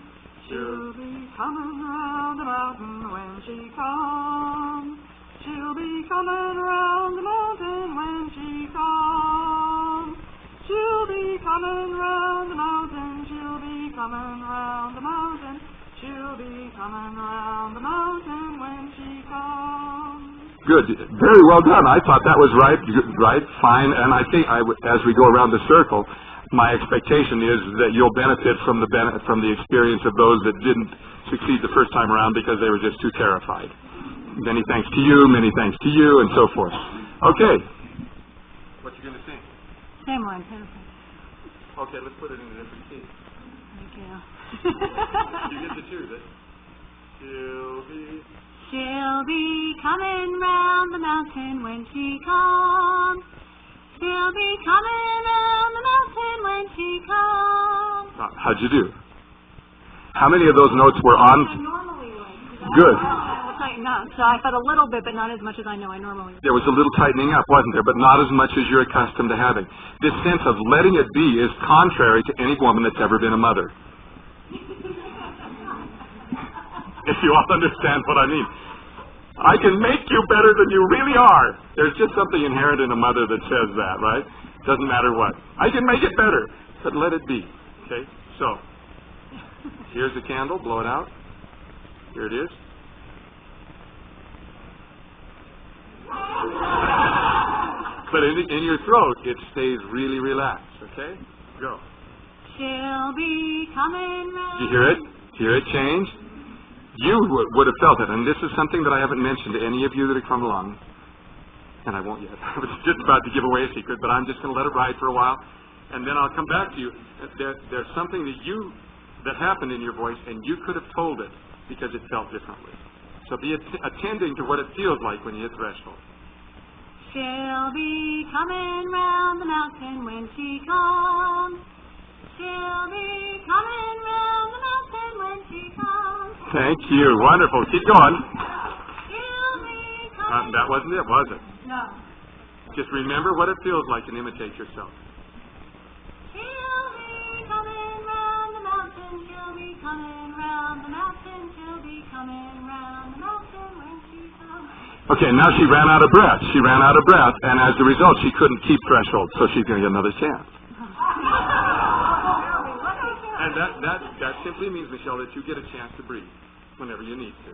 coming round the mountain when she comes. She'll be coming round the mountain when she comes. She'll be coming round the mountain. She'll be coming round the mountain. She'll be coming round the mountain when she comes. Good. Very well done. I thought that was right, fine. And I think as we go around the circle, my expectation is that you'll benefit from the experience of those that didn't succeed the first time around because they were just too terrified. Many thanks to you, and so forth. Okay. What you going to sing? Same one. Okay, let's put it in a different key. Thank you. You get to choose it. She'll be coming round the mountain when she comes. She'll be coming round the mountain when she comes. How'd you do? How many of those notes were on? Good. I'll tighten up. So I felt a little bit, but not as much as I know I normally would. There was a little tightening up, wasn't there? But not as much as you're accustomed to having. This sense of letting it be is contrary to any woman that's ever been a mother. If you all understand what I mean. I can make you better than you really are. There's just something inherent in a mother that says that, right? Doesn't matter what. I can make it better, but let it be. Okay? So, here's the candle. Blow it out. Here it is. But in your throat, it stays really relaxed. Okay? Go. She'll be coming round. Did you hear it? Hear it change? You would have felt it, and this is something that I haven't mentioned to any of you that have come along, and I won't yet. I was just about to give away a secret, but I'm just going to let it ride for a while, and then I'll come back to you. There's something that happened in your voice, and you could have told it because it felt differently. So be attending to what it feels like when you hit threshold. She'll be coming round the mountain when she comes. She'll be coming round the mountain when she comes. Thank you. Wonderful. Keep going. She'll be coming. That wasn't it, was it? No. Just remember what it feels like and imitate yourself. She'll be coming round the mountain. She'll be coming round the mountain. She'll be coming round the mountain when she comes. Okay, now she ran out of breath. She ran out of breath, and as a result, she couldn't keep threshold, so she's going to get another chance. And that simply means, Michelle, that you get a chance to breathe whenever you need to.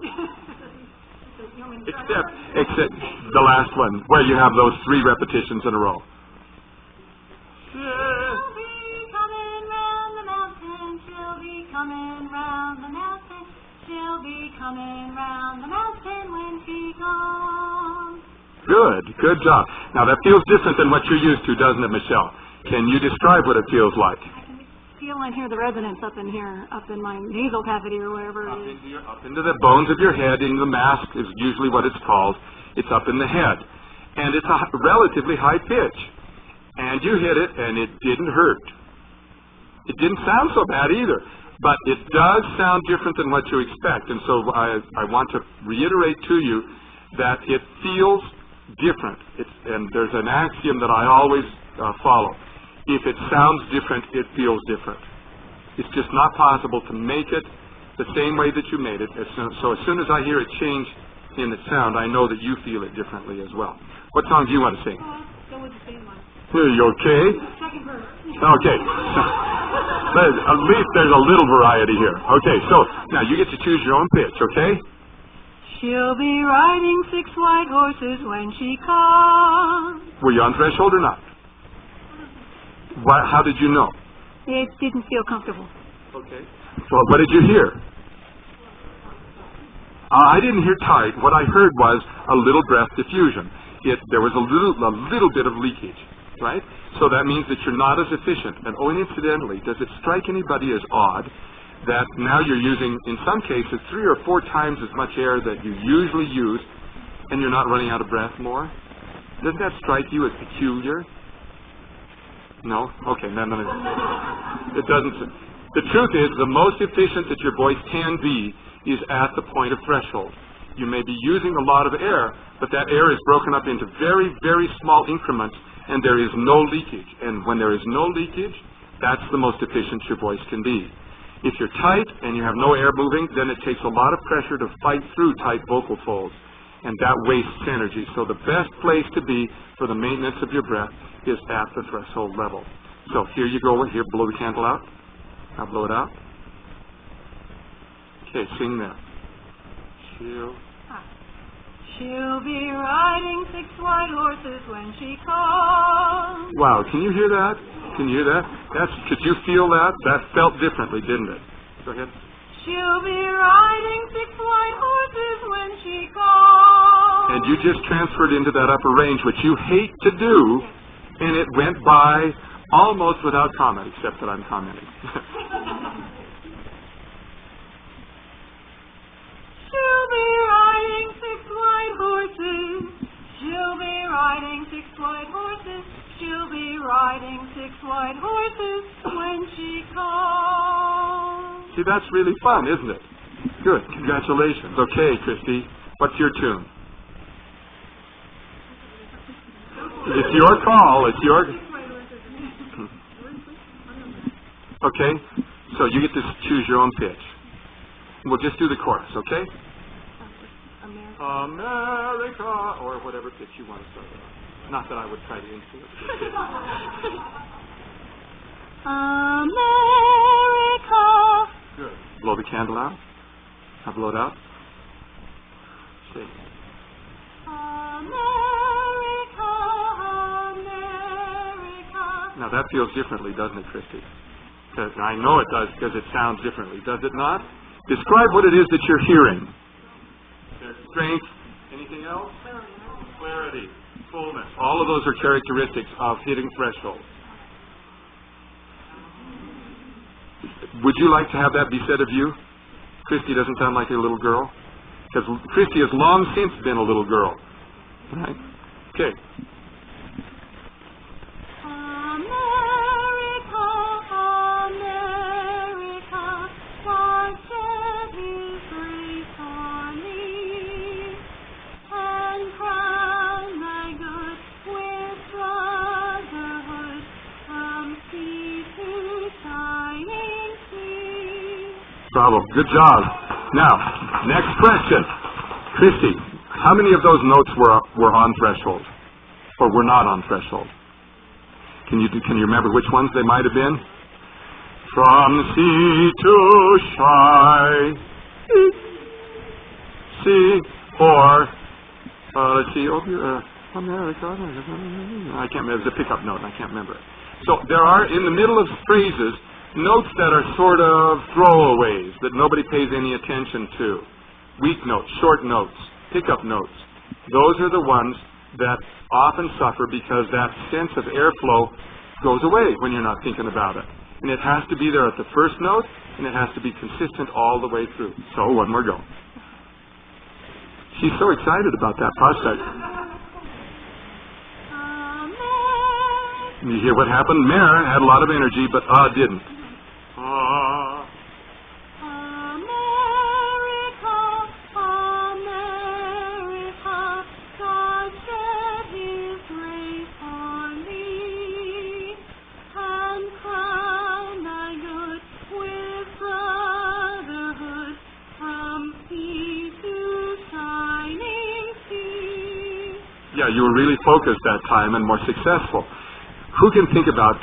Except the last one, where you have those 3 repetitions in a row. She'll be coming round the mountain. She'll be coming round the mountain. She'll be coming round the mountain when she comes. Good job. Now that feels different than what you're used to, doesn't it, Michelle? Can you describe what it feels like? Feel and hear the resonance up in here, up in my nasal cavity or whatever it is. Up into the bones of your head, in the mask is usually what it's called. It's up in the head. And it's a relatively high pitch. And you hit it, and it didn't hurt. It didn't sound so bad either. But it does sound different than what you expect. And so I want to reiterate to you that it feels different. And there's an axiom that I always follow. If it sounds different, it feels different. It's just not possible to make it the same way that you made it. So as soon as I hear it change in the sound, I know that you feel it differently as well. What song do you want to sing? Go with the same one. Are you okay? Second verse. Okay. At least there's a little variety here. Okay, so now you get to choose your own pitch, okay? She'll be riding 6 white horses when she comes. Were you on threshold or not? How did you know? It didn't feel comfortable. Okay. So what did you hear? I didn't hear tight. What I heard was a little breath diffusion. There was a little bit of leakage, right? So that means that you're not as efficient. And incidentally, does it strike anybody as odd that now you're using, in some cases, 3 or 4 times as much air that you usually use, and you're not running out of breath more? Doesn't that strike you as peculiar? No? Okay, no. It doesn't. The truth is, the most efficient that your voice can be is at the point of threshold. You may be using a lot of air, but that air is broken up into very, very small increments, and there is no leakage. And when there is no leakage, that's the most efficient your voice can be. If you're tight and you have no air moving, then it takes a lot of pressure to fight through tight vocal folds, and that wastes energy. So the best place to be for the maintenance of your breath is at the threshold level. So here you go. Here, blow the candle out. Now blow it out. Okay, sing that. She'll be riding 6 white horses when she comes. Wow, can you hear that? Can you hear that? Could you feel that? That felt differently, didn't it? Go ahead. She'll be riding 6 white horses when she comes. And you just transferred into that upper range, which you hate to do, and it went by almost without comment, except that I'm commenting. She'll be riding riding 6 white horses when she comes. See, that's really fun, isn't it? Good. Congratulations. Okay, Christy, what's your tune? It's your call. It's your... Okay, so you get to choose your own pitch. We'll just do the chorus, okay? America, or whatever pitch you want to start with. Not that I would try to influence your pitch. America. Good. Blow the candle out. Now blow it out. Stay. America, America. Now that feels differently, doesn't it, Christy? I know it does because it sounds differently. Does it not? Describe what it is that you're hearing. There's strength. Anything else? Clarity. Fullness. All of those are characteristics of hitting threshold. Would you like to have that be said of you? Christy doesn't sound like a little girl. Because Christy has long since been a little girl. Right? Okay. Bravo. Good job. Now, next question. Christy, how many of those notes were on threshold? Or were not on threshold? Can you remember which ones they might have been? From sea to shy. Sea or let's see, America. I can't remember. It's a pickup note. I can't remember it. So there are in the middle of phrases notes that are sort of throwaways that nobody pays any attention to. Weak notes, short notes, pickup notes. Those are the ones that often suffer because that sense of airflow goes away when you're not thinking about it. And it has to be there at the first note, and it has to be consistent all the way through. So, one more go. She's so excited about that prospect. You hear what happened? Mare had a lot of energy, but didn't. America, America, God shed His grace on thee, and crown thy good with brotherhood from sea to shining sea. Yeah, you were really focused that time and more successful. Who can think about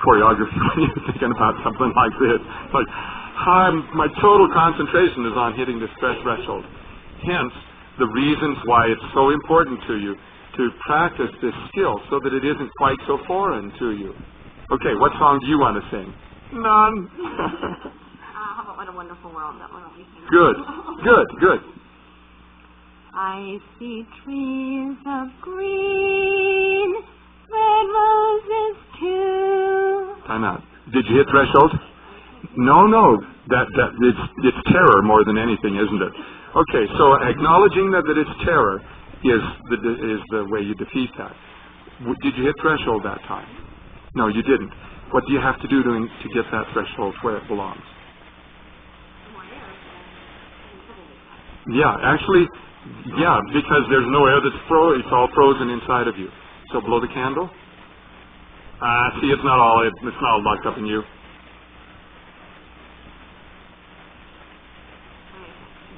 choreography when you're thinking about something like this? Like, my total concentration is on hitting the stress threshold. Hence, the reasons why it's so important to you to practice this skill so that it isn't quite so foreign to you. Okay, what song do you want to sing? None. How about What a Wonderful World? That one will be singing. Good, good, good. I see trees of green, red roses too. Time out. Did you hit threshold? No. It's terror more than anything, isn't it? Okay, so acknowledging that it's terror is the way you defeat that. Did you hit threshold that time? No, you didn't. What do you have to do to get that threshold where it belongs? Yeah, actually, yeah, because there's no air that's it's all frozen inside of you. So blow the candle. See, it's not all locked up in you.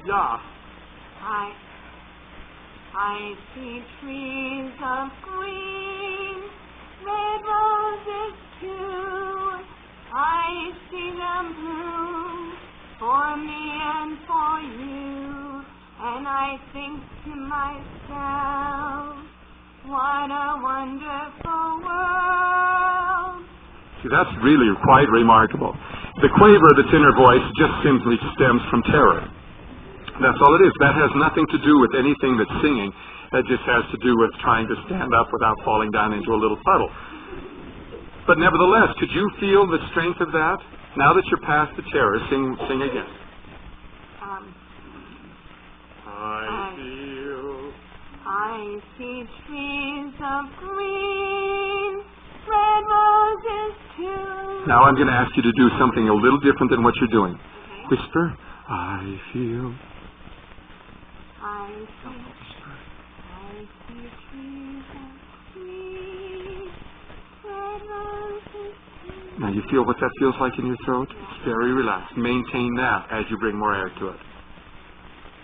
Yeah. I see trees of green, red roses too. I see them bloom for me and for you. And I think to myself, what a wonderful world. See, that's really quite remarkable. The quaver that's in her voice just simply stems from terror. That's all it is. That has nothing to do with anything that's singing. It just has to do with trying to stand up without falling down into a little puddle. But nevertheless, could you feel the strength of that? Now that you're past the terror, sing again. I see trees of green, red roses too. Now I'm going to ask you to do something a little different than what you're doing. Okay. Whisper, I feel. I see trees and trees, red roses too. Now you feel what that feels like in your throat? It's very relaxed. Maintain that as you bring more air to it.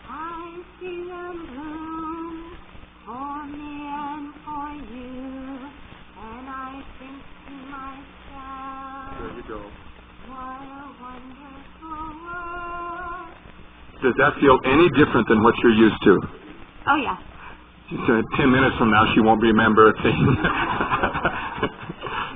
I see them bloom for me and for you, and I think to myself, There you go. what a wonderful world. Does that feel any different than what you're used to? Oh, yeah. 10 minutes from now, she won't remember a thing.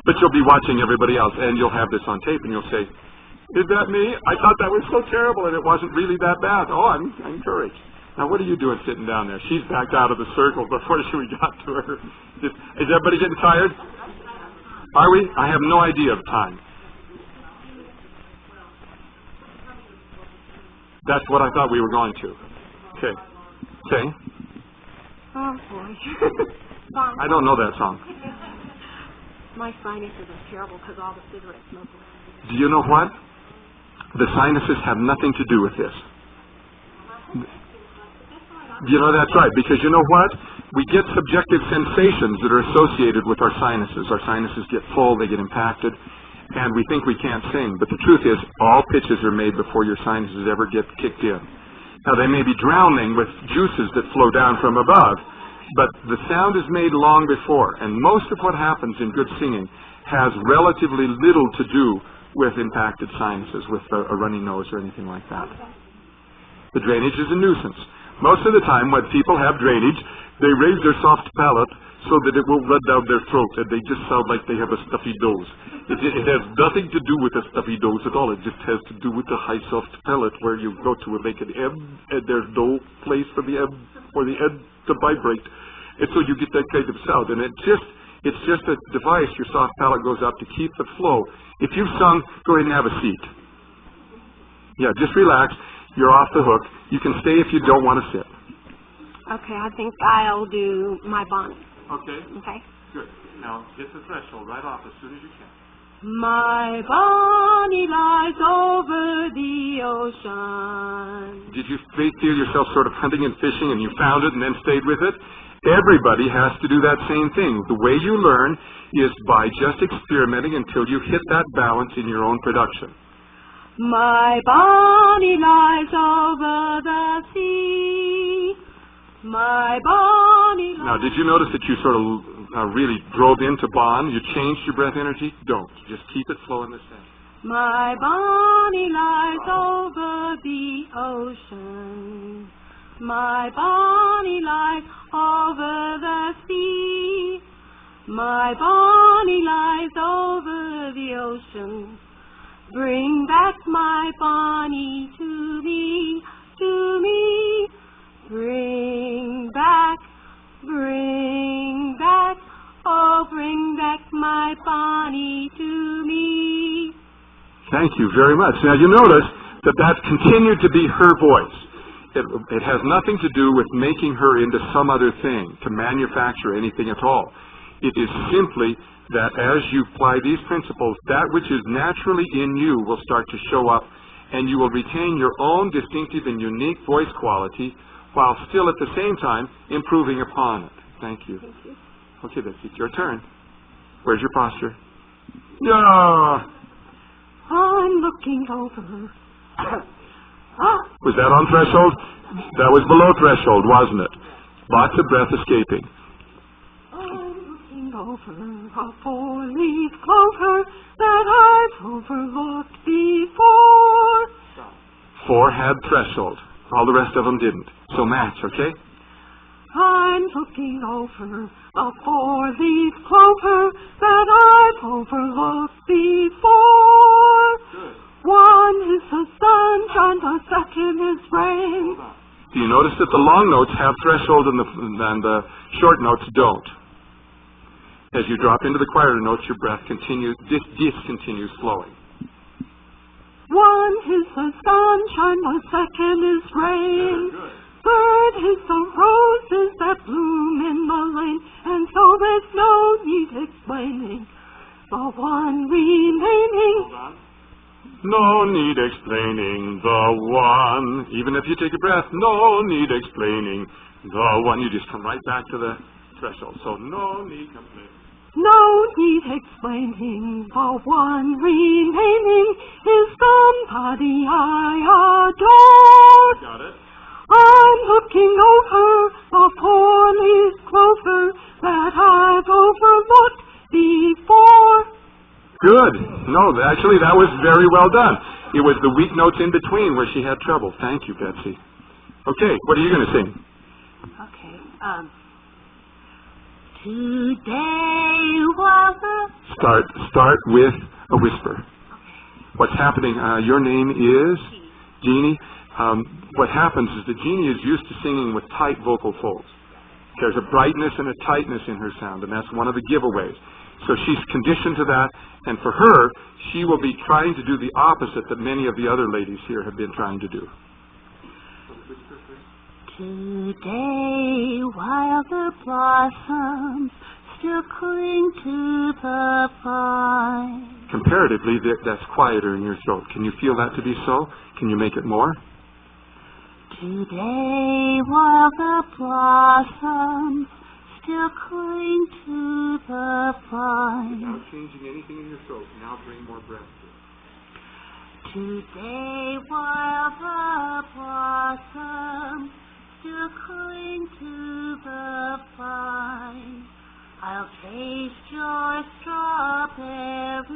But you'll be watching everybody else, and you'll have this on tape, and you'll say, is that me? I thought that was so terrible, and it wasn't really that bad. Oh, I'm encouraged. Now, what are you doing sitting down there? She's backed out of the circle before we got to her. Is everybody getting tired? Are we? I have no idea of time. That's what I thought we were going to. Okay. Okay. Oh, boy. I don't know that song. My sinuses are terrible because all the cigarette smoke. Do you know what? The sinuses have nothing to do with this. You know, that's right, because you know what? We get subjective sensations that are associated with our sinuses. Our sinuses get full, they get impacted, and we think we can't sing. But the truth is, all pitches are made before your sinuses ever get kicked in. Now, they may be drowning with juices that flow down from above, but the sound is made long before, and most of what happens in good singing has relatively little to do with impacted sinuses, with a runny nose or anything like that. The drainage is a nuisance. Most of the time when people have drainage, they raise their soft palate so that it won't run down their throat, and they just sound like they have a stuffy nose. It has nothing to do with a stuffy nose at all. It just has to do with the high soft palate where you go to make an M, and there's no place for the M or the N to vibrate. And so you get that kind of sound. And it's just a device your soft palate goes up to keep the flow. If you've sung, go ahead and have a seat. Yeah, just relax. You're off the hook. You can stay if you don't want to sit. Okay, I think I'll do my bonnet. Okay. Okay. Good. Now, hit the threshold right off as soon as you can. My bonnie lies over the ocean. Did you feel yourself sort of hunting and fishing and you found it and then stayed with it? Everybody has to do that same thing. The way you learn is by just experimenting until you hit that balance in your own production. My bonnie lies over the sea. My bonnie lies... Now, did you notice that you sort of really drove into bond? You changed your breath energy? Don't. Just keep it flowing the same. My bonnie lies over the ocean. My bonnie lies over the sea. My bonnie lies over the ocean. Bring back my bonnie to me, to me. Bring back, oh, bring back my bonnie to me. Thank you very much. Now, you notice that continued to be her voice. It has nothing to do with making her into some other thing, to manufacture anything at all. It is simply that as you apply these principles, that which is naturally in you will start to show up, and you will retain your own distinctive and unique voice quality while still at the same time improving upon it. Thank you. Thank you. Okay, Betsy, it's your turn. Where's your posture? Yeah. I'm looking over. Was that on threshold? That was below threshold, wasn't it? Lots of breath escaping. I'm looking over a four-leaf clover that I've overlooked before. 4 had threshold. All the rest of them didn't. So match, okay? I'm looking over a four-leaf clover that I've overlooked before. Good. One is the sunshine, the second is rain. Do you notice that the long notes have threshold and the short notes don't? As you drop into the quieter notes, your breath discontinues flowing. One is the sunshine, the second is rain. Third is the roses that bloom in the lane, and so there's no need explaining. the one remaining. Hold on. No need explaining the one. Even if you take a breath, no need explaining the one. You just come right back to the threshold. So no need complaining. No need explaining, the one remaining is somebody I adore. Got it? I'm looking over the four-leaf clover that I've overlooked before. Good. No, actually, that was very well done. It was the weak notes in between where she had trouble. Thank you, Betsy. Okay, what are you going to sing? Okay. Today was a... Start with a whisper. What's happening? Your name is? Jeannie. What happens is that Jeannie is used to singing with tight vocal folds. There's a brightness and a tightness in her sound, and that's one of the giveaways. So she's conditioned to that, and for her, she will be trying to do the opposite that many of the other ladies here have been trying to do. Today, while the blossoms still cling to the vine. Comparatively, that's quieter in your throat. Can you feel that to be so? Can you make it more? Today, while the blossoms still cling to the vine. Without changing anything in your throat, now bring more breath to it. Today, while the blossoms still cling to the vine, I'll taste your strawberries,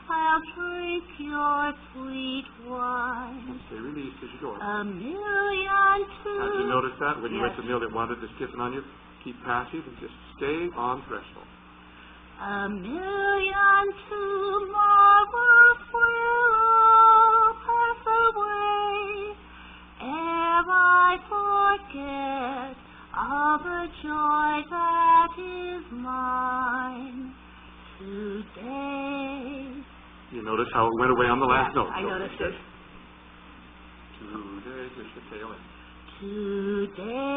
I'll drink your sweet wine. Stay released as you go. A million too. Have you noticed that when you went to the mill that wanted to stiffen on you? Keep passive and just stay on threshold. A million tomorrows will all pass away ere I forget all the joy that is mine today. You notice how it went away on the last note? I noticed it. Today, just the tail end. Today.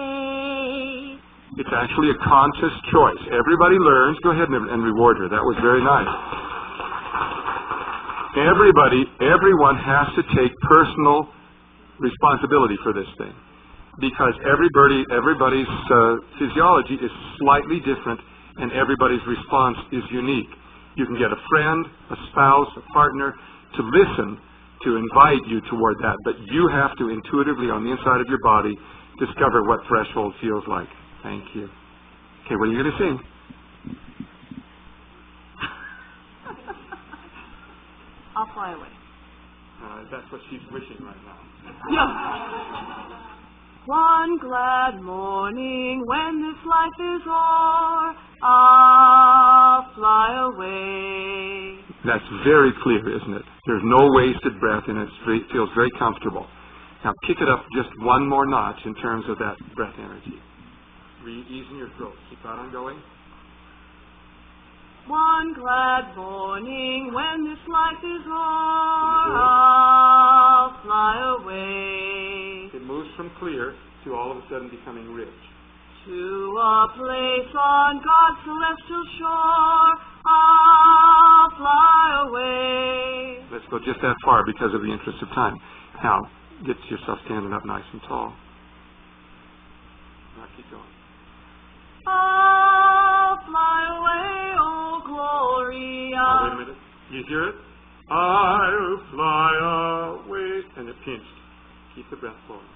It's actually a conscious choice. Everybody learns. Go ahead and reward her. That was very nice. Everyone has to take personal responsibility for this thing, because everybody's physiology is slightly different, and everybody's response is unique. You can get a friend, a spouse, a partner to listen, to invite you toward that, but you have to intuitively, on the inside of your body, discover what threshold feels like. Thank you. Okay, what are you going to sing? I'll fly away. That's what she's wishing right now. Yeah. One glad morning when this life is o'er, I'll fly away. That's very clear, isn't it? There's no wasted breath, and it feels very comfortable. Now kick it up just one more notch in terms of that breath energy. Ease in your throat. Keep that on going. One glad morning when this life is o'er, I'll fly away. It moves from clear to all of a sudden becoming rich. To a place on God's celestial shore, I'll fly away. Let's go just that far because of the interest of time. Now, get yourself standing up nice and tall. Now keep going. I'll fly away, oh Gloria. Now, wait a minute. You hear it? I'll fly away. And it pinched. Keep the breath flowing.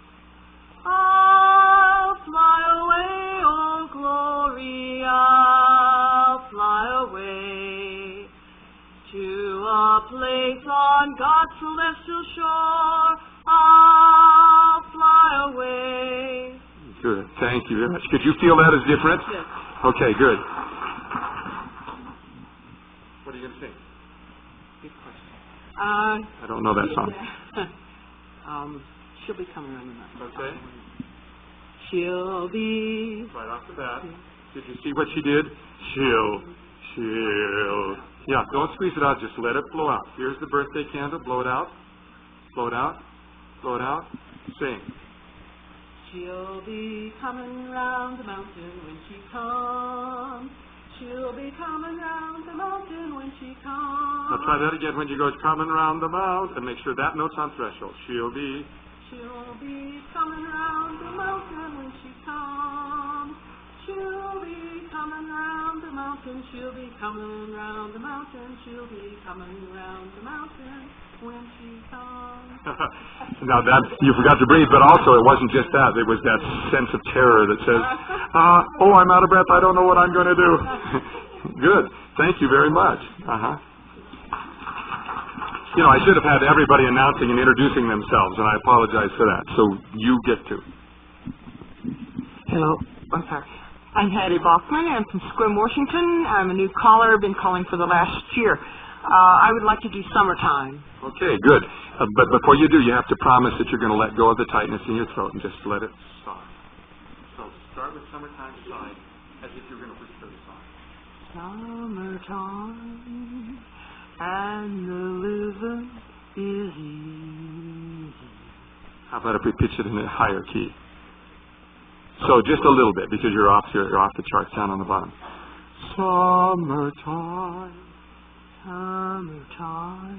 I'll fly away, oh Gloria. I'll fly away to a place on God's celestial shore. I'll fly away. Good. Thank you very much. Could you feel that as different? Yes. Okay, good. What are you going to sing? Good question. I don't know that song. She'll be coming around tonight. Okay. She'll be... Right off the bat. Did you see what she did? She'll. Yeah, don't squeeze it out. Just let it flow out. Here's the birthday candle. Blow it out. Blow it out. Blow it out. Sing. She'll be coming round the mountain when she comes. She'll be coming round the mountain when she comes. Now try that again when you go coming round the mountain, and make sure that note's on threshold. She'll be coming round the mountain when she comes. She'll be coming round the mountain. She'll be coming round the mountain. She'll be coming round the mountain when she comes. Now that, you forgot to breathe, but also it wasn't just that. It was that sense of terror that says, oh, I'm out of breath. I don't know what I'm going to do. Good. Thank you very much. You know, I should have had everybody announcing and introducing themselves, and I apologize for that. So you get to. Hello. I'm sorry. I'm Hattie Bachman. I'm from Sequim, Washington. I'm a new caller. Been calling for the last year. I would like to do summertime. Okay, good. But before you do, you have to promise that you're going to let go of the tightness in your throat and just let it soft. So start with summertime side as if you're going to whisper the song. Summertime and the living is easy. How about if we pitch it in a higher key? So just a little bit, because you're off the charts down on the bottom. Summertime, summertime,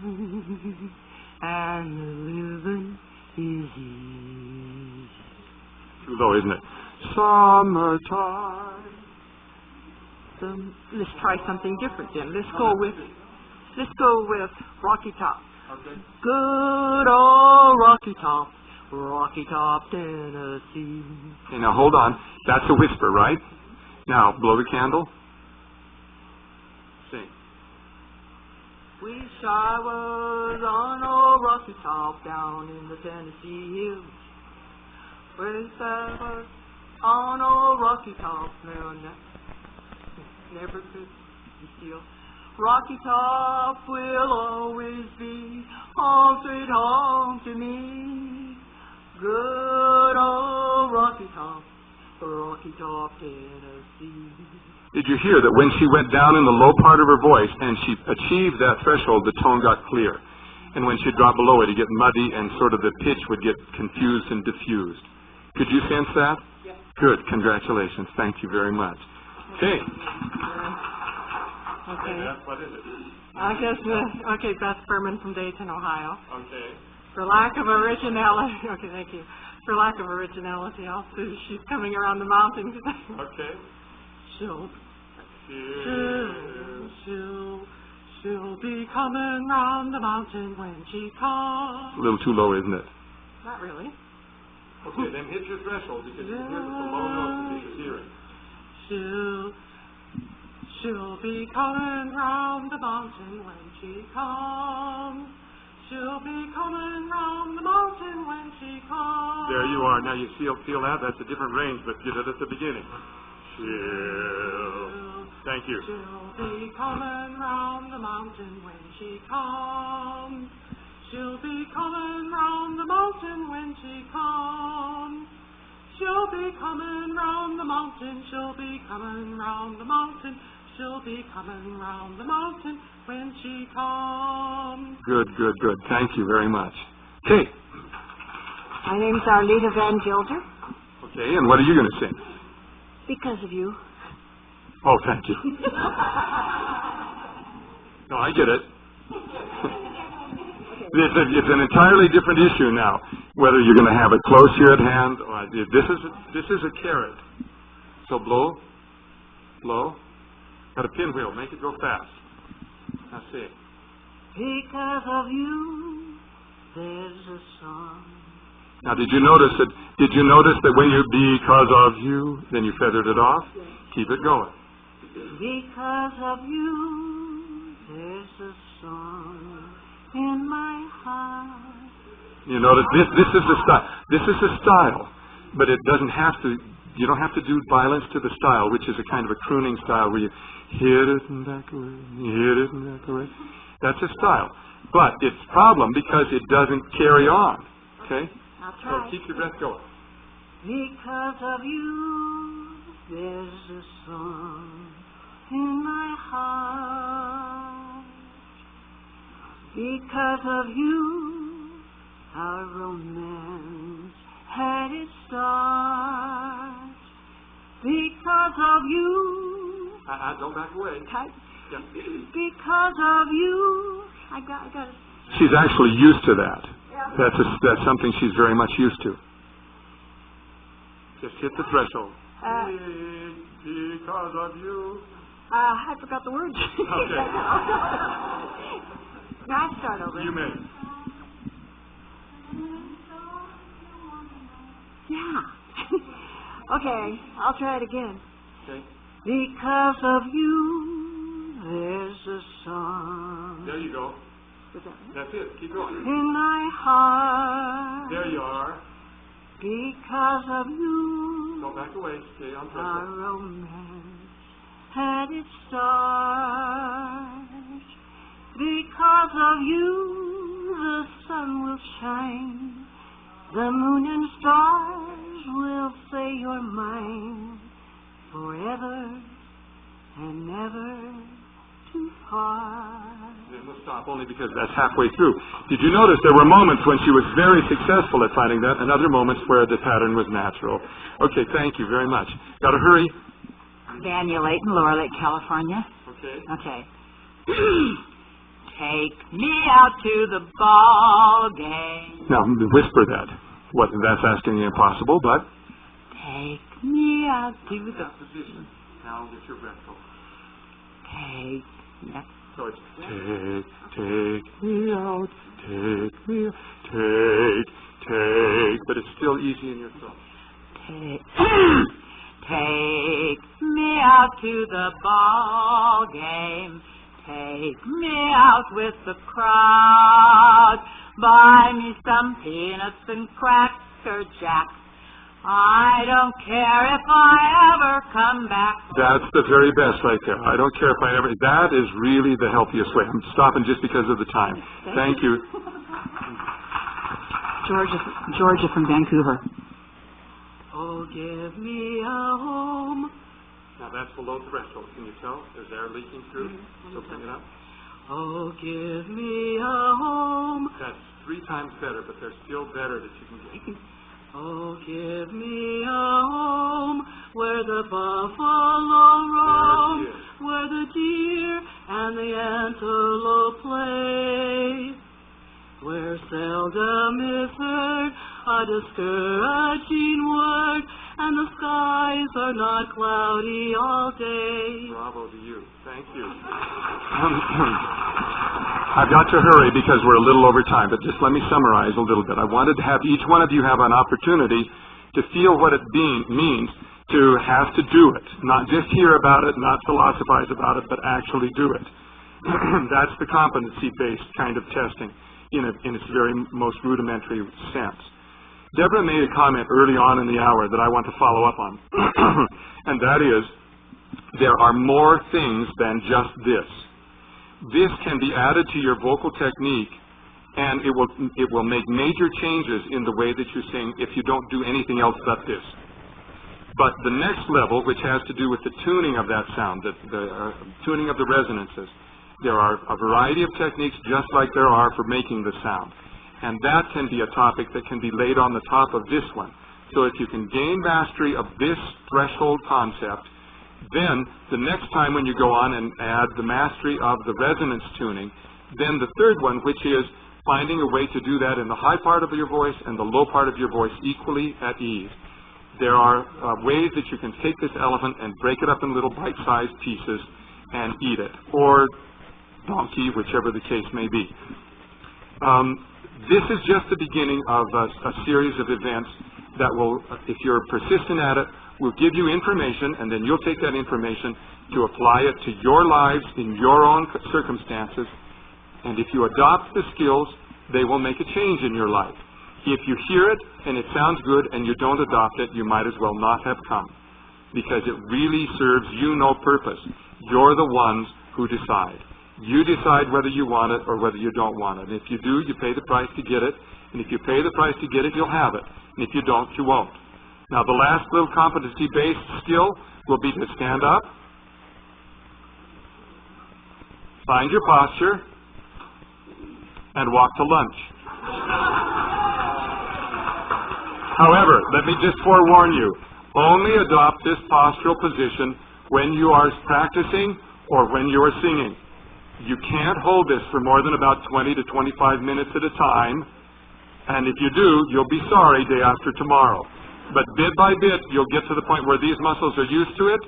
and the living is easy. Too low, isn't it? Summertime. Let's try something different then. Let's go with Rocky Top. Okay. Good old Rocky Top. Rocky Top, Tennessee. Okay, now hold on. That's a whisper, right? Now, blow the candle. Sing. Wish I was on old Rocky Top down in the Tennessee hills. Wish I was on old Rocky Top now. Never could be still. Rocky Top will always be home sweet home to me. Good old Rocky Top, Tennessee. Did you hear that when she went down in the low part of her voice and she achieved that threshold, the tone got clear? And when she dropped below it, it get muddy and sort of the pitch would get confused and diffused. Could you sense that? Yes. Good. Congratulations. Thank you very much. Okay. Okay. What is it? I guess, Beth Furman from Dayton, Ohio. Okay. For lack of originality, okay, thank you. For lack of originality, I'll say she's coming around the mountain. Okay. She'll be coming round the mountain when she comes. A little too low, isn't it? Not really. Okay, then hit your threshold because you hear the low notes that you're hearing. She'll be coming round the mountain when she comes. She'll be coming round the mountain when she comes. There you are. Now you feel that? That's a different range, but get it at the beginning. Thank you. She'll be coming round the mountain when she comes. She'll be coming round the mountain when she comes. She'll be coming round the mountain. She'll be coming round the mountain. She'll be coming round the mountain when she comes. Good, good, good. Thank you very much. Okay. My name's Arlita Van Gilder. Okay, and what are you going to sing? Because of you. Oh, thank you. No, I get it. It's an entirely different issue now, whether you're going to have it close here at hand. Or this is a carrot. So blow. Got a pinwheel. Make it go fast. Now see. Because of you, there's a song. Now, did you notice that when you because of you, then you feathered it off? Yes. Keep it going. Because of you, there's a song in my heart. You notice this is the style. This is the style, but it doesn't have to. You don't have to do violence to the style, which is a kind of a crooning style where you hit it and back away, hit it and back away. That's a style, but it's a problem because it doesn't carry on. Okay. I'll So try. keep your breath going. Because of you, there's a song in my heart. Because of you, our romance had its start. Because of you, Don't back away. Yeah. Because of you. I got it. She's actually used to that. Yeah. That's something she's very much used to. Just hit the threshold. Because of you. I forgot the words. Okay. Now I start over. You may. Yeah. Okay, I'll try it again. Okay. Because of you, there's a song. There you go. That's it. Keep going. In my heart. There you are. Because of you. Don't back away. Stay on threshold. Our romance had its start. Because of you, the sun will shine. The moon and stars will say you're mine. Forever and never too far. Then we'll stop only because that's halfway through. Did you notice there were moments when she was very successful at finding that and other moments where the pattern was natural? Okay, thank you very much. Got to hurry. Daniel Layton, Laurel Lake, California. Okay. Okay. Take me out to the ball game. Now, whisper that. What? That's asking the impossible, but... Take me out to the... position. Now get your breath going. Take... So it's take me out, take me, take, but it's still easy in your throat. Take me out to the ball game. Take me out with the crowd. Buy me some peanuts and Cracker Jacks. I don't care if I ever come back. That's the very best right there. I don't care if I ever... That is really the healthiest way. I'm stopping just because of the time. Thank you. Georgia from Vancouver. Oh, give me a home. Now that's below threshold. Can you tell? There's air leaking through. So bring it up. Oh, give me a home. That's 3 times better, but there's still better that you can get. Oh, give me a home where the buffalo roam, where the deer and the antelope play, where seldom is heard a discouraging word, and the skies are not cloudy all day. Bravo to you. Thank you. I've got to hurry because we're a little over time, but just let me summarize a little bit. I wanted to have each one of you have an opportunity to feel what it means to have to do it. Not just hear about it, not philosophize about it, but actually do it. That's the competency-based kind of testing in its very most rudimentary sense. Deborah made a comment early on in the hour that I want to follow up on, and that is, there are more things than just this. This can be added to your vocal technique, and it will make major changes in the way that you sing if you don't do anything else but this. But the next level, which has to do with the tuning of that sound, the tuning of the resonances, there are a variety of techniques just like there are for making the sound. And that can be a topic that can be laid on the top of this one. So if you can gain mastery of this threshold concept, then the next time when you go on and add the mastery of the resonance tuning, then the third one, which is finding a way to do that in the high part of your voice and the low part of your voice equally at ease. There are ways that you can take this elephant and break it up in little bite-sized pieces and eat it, or donkey, whichever the case may be. This is just the beginning of a series of events that will, if you're persistent at it, will give you information, and then you'll take that information to apply it to your lives in your own circumstances. And if you adopt the skills, they will make a change in your life. If you hear it and it sounds good and you don't adopt it, you might as well not have come, because it really serves you no purpose. You're the ones who decide. You decide whether you want it or whether you don't want it. And if you do, you pay the price to get it. And if you pay the price to get it, you'll have it. And if you don't, you won't. Now, the last little competency-based skill will be to stand up, find your posture, and walk to lunch. However, let me just forewarn you, only adopt this postural position when you are practicing or when you are singing. You can't hold this for more than about 20 to 25 minutes at a time, and if you do, you'll be sorry day after tomorrow. But bit by bit, you'll get to the point where these muscles are used to it,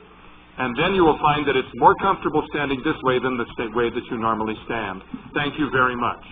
and then you will find that it's more comfortable standing this way than the way that you normally stand. Thank you very much.